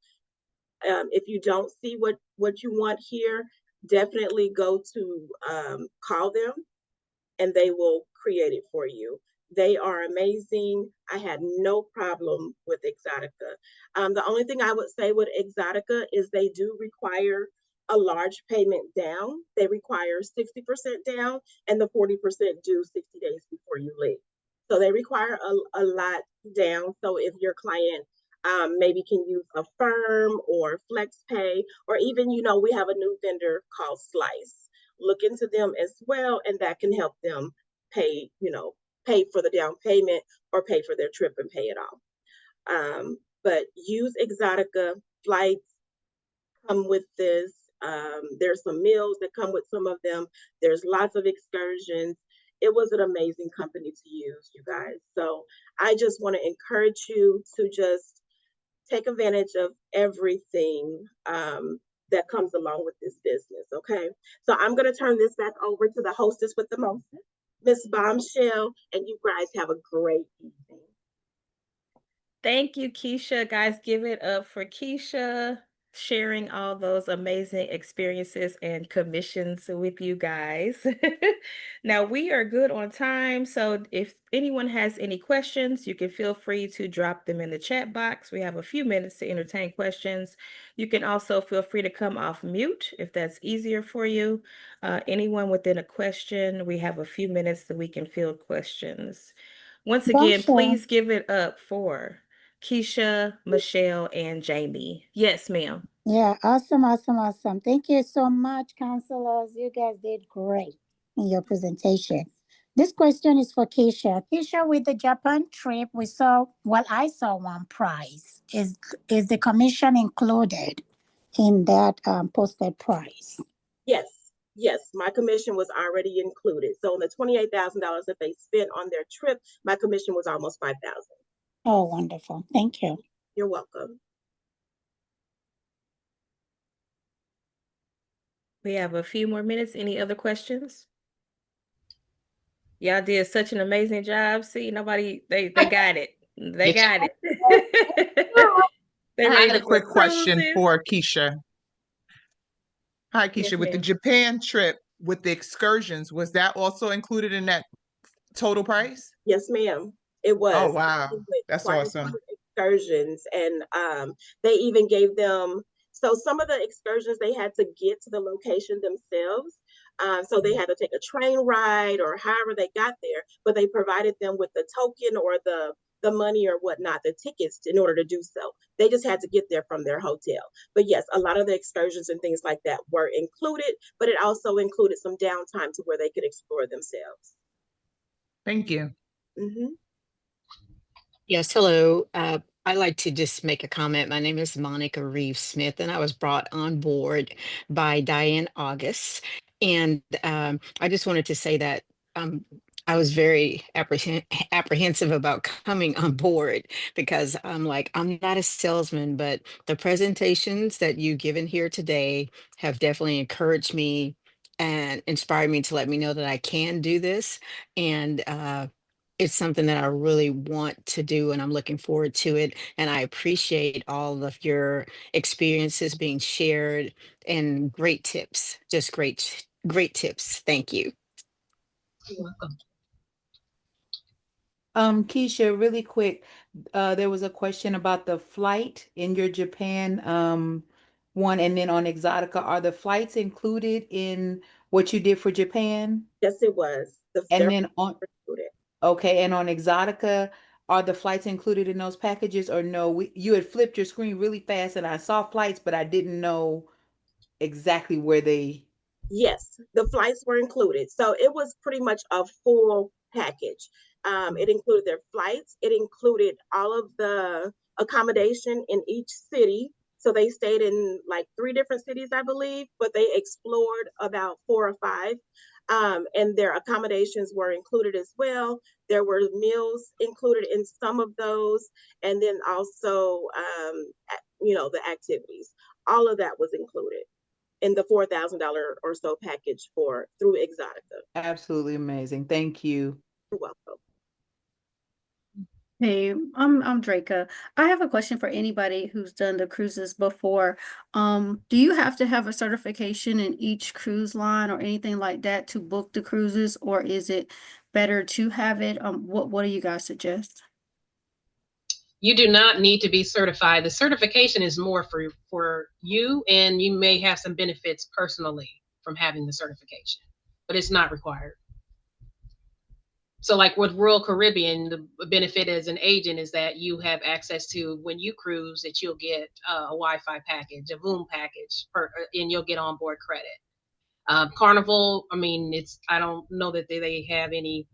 If you don't see what you want here, definitely go to call them and they will create it for you. They are amazing. I had no problem with Exotica. The only thing I would say with Exotica is they do require a large payment down. They require 60% down and the 40% due 60 days before you leave. So they require a lot down. So if your client maybe can use Affirm or FlexPay, or even, you know, we have a new vendor called Slice. Look into them as well, and that can help them pay, you know, pay for the down payment or pay for their trip and pay it off. But use Exotica. Flights come with this. There's some meals that come with some of them. There's lots of excursions. It was an amazing company to use, you guys. So I just want to encourage you to just take advantage of everything that comes along with this business, okay? So I'm going to turn this back over to the hostess with the most, Miss Bombshell, and you guys have a great evening. Thank you, Keisha. Guys, give it up for Keisha sharing all those amazing experiences and commissions with you guys. Now, we are good on time, so if anyone has any questions, you can feel free to drop them in the chat box. We have a few minutes to entertain questions. You can also feel free to come off mute if that's easier for you. Anyone within a question, we have a few minutes that we can field questions. Once again, Bombshell. please give it up for Keisha, Michelle, and Jamie. Yes, ma'am. Yeah, awesome, awesome, awesome. Thank you so much, counselors. You guys did great in your presentation. This question is for Keisha. Keisha, with the Japan trip, we saw, well, I saw one price. Is the commission included in that posted price? Yes, yes, my commission was already included. So in the $28,000 that they spent on their trip, my commission was almost $5,000. Oh, wonderful. Thank you. You're welcome. We have a few more minutes. Any other questions? Y'all did such an amazing job. See, nobody, they got it. They got it. They I ready had a to quick go question cruises. for Keisha. Hi, Keisha. Yes, With the ma'am. Japan trip, with the excursions, was that also included in that total price? Yes, ma'am. It was. Oh, wow. With That's quite a awesome. few excursions, and they even gave them, so some of the excursions they had to get to the location themselves. So they had to take a train ride or however they got there, but they provided them with the token or the money or whatnot, the tickets in order to do so. They just had to get there from their hotel. But yes, a lot of the excursions and things like that were included, but it also included some downtime to where they could explore themselves. Thank you. Mm-hmm. Yes, hello. I'd like to just make a comment. My name is Monica Reeves Smith, and I was brought on board by Diane August. And I just wanted to say that I was very apprehensive about coming on board because I'm like, I'm not a salesman, but the presentations that you've given here today have definitely encouraged me and inspired me to let me know that I can do this. And it's something that I really want to do, and I'm looking forward to it. And I appreciate all of your experiences being shared and great tips, just great tips. Thank you. You're welcome. Keisha, really quick, there was a question about the flight in your Japan one, and then on Exotica, are the flights included in what you did for Japan? Yes, it was. And They're then on, included. okay, and on Exotica, are the flights included in those packages or no? You had flipped your screen really fast and I saw flights, but I didn't know exactly where they. Yes, the flights were included. So it was pretty much a full package. It included their flights, it included all of the accommodation in each city. So they stayed in like 3 different cities, I believe, but they explored about 4 or 5. And their accommodations were included as well. There were meals included in some of those, and then also, the activities. All of that was included in the $4,000 or so package for through Exotica. Absolutely amazing. Thank you. You're welcome. Hey, I'm Draca. I have a question for anybody who's done the cruises before. Do you have to have a certification in each cruise line or anything like that to book the cruises, or is it better to have it? What do you guys suggest? You do not need to be certified. The certification is more for you, and you may have some benefits personally from having the certification, but it's not required. So like with Royal Caribbean, the benefit as an agent is that you have access to, when you cruise, that you'll get a Wi-Fi package, a Voom package, and you'll get onboard credit. Carnival, I mean, I don't know that they have any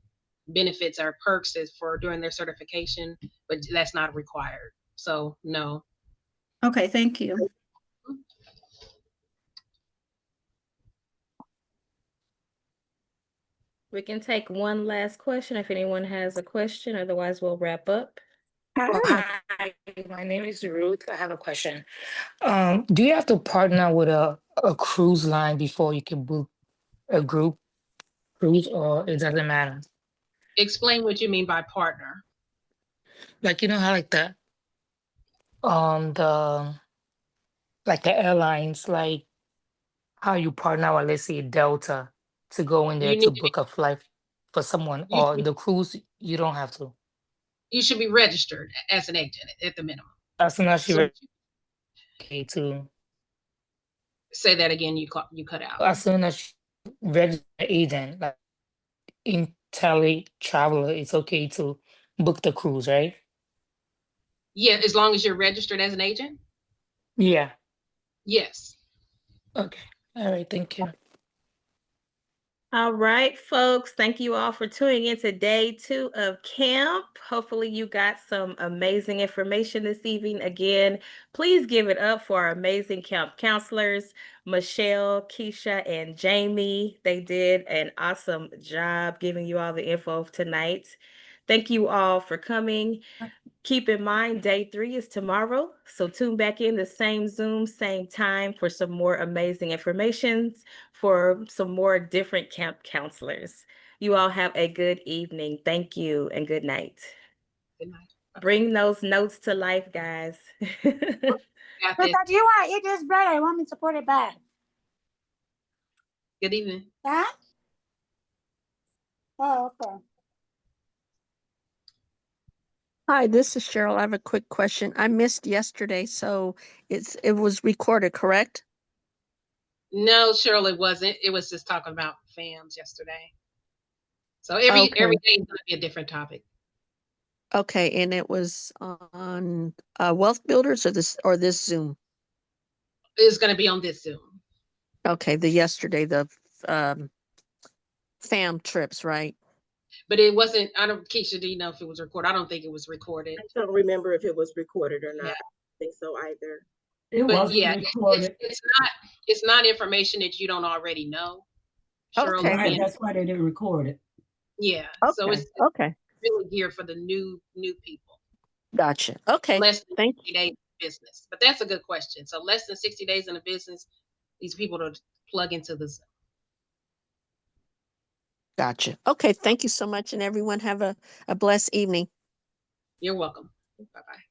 benefits or perks for doing their certification, but that's not required. So no. Okay, thank you. We can take one last question if anyone has a question, otherwise we'll wrap up. Hi, my name is Ruth. I have a question. Do you have to partner with a cruise line before you can book a group cruise, or it doesn't matter? Explain what you mean by partner. Like, you know how like the like the airlines, like how you partner with, let's say, Delta, to go in there You to need to be, book a flight for someone, you or should be, the cruise you don't have to. you should be registered as an agent at the minimum. As soon as So you okay to say that again, you cut out. as soon as you register agent, like in Tele Traveler, it's okay to book the cruise, right? Yeah, as long as you're registered as an agent. Yeah. Yes. Okay. All right. Thank you. All right, folks, thank you all for tuning in to day 2 of camp. Hopefully you got some amazing information this evening. Again, please give it up for our amazing camp counselors, Michelle, Keisha, and Jamie. They did an awesome job giving you all the info tonight. Thank you all for coming. Keep in mind, day 3 is tomorrow, so tune back in the same Zoom, same time for some more amazing information, for some more different camp counselors. You all have a good evening. Thank you and good night. Good night. Bring those notes to life, guys. Got But this. do you want to eat this bread or you want me to put it back? Good evening. Huh? Oh, okay. Hi, this is Cheryl. I have a quick question. I missed yesterday, so it was recorded, correct? No, Cheryl, it wasn't. It was just talking about FAMs yesterday. So every Okay. day is going to be a different topic. Okay, and it was on Wealth Builders or this Zoom? It's going to be on this Zoom. Okay, the FAM trips, right? But it wasn't. I don't. Keisha, do you know if it was recorded? I don't think it was recorded. I don't remember if it was recorded or not. Yeah. I don't think so either. It But wasn't yeah, recorded. it's not information that you don't already know. Cheryl, Okay. Right, that's why they didn't record it. Yeah. So Okay. it's Okay. really geared for the new people. Gotcha. Okay. Less than Thank 60 days in business. But that's a good question. So less than 60 days in a business, these people to plug into the Zoom. Gotcha. Okay. Thank you so much. And everyone have a blessed evening. You're welcome. Bye-bye.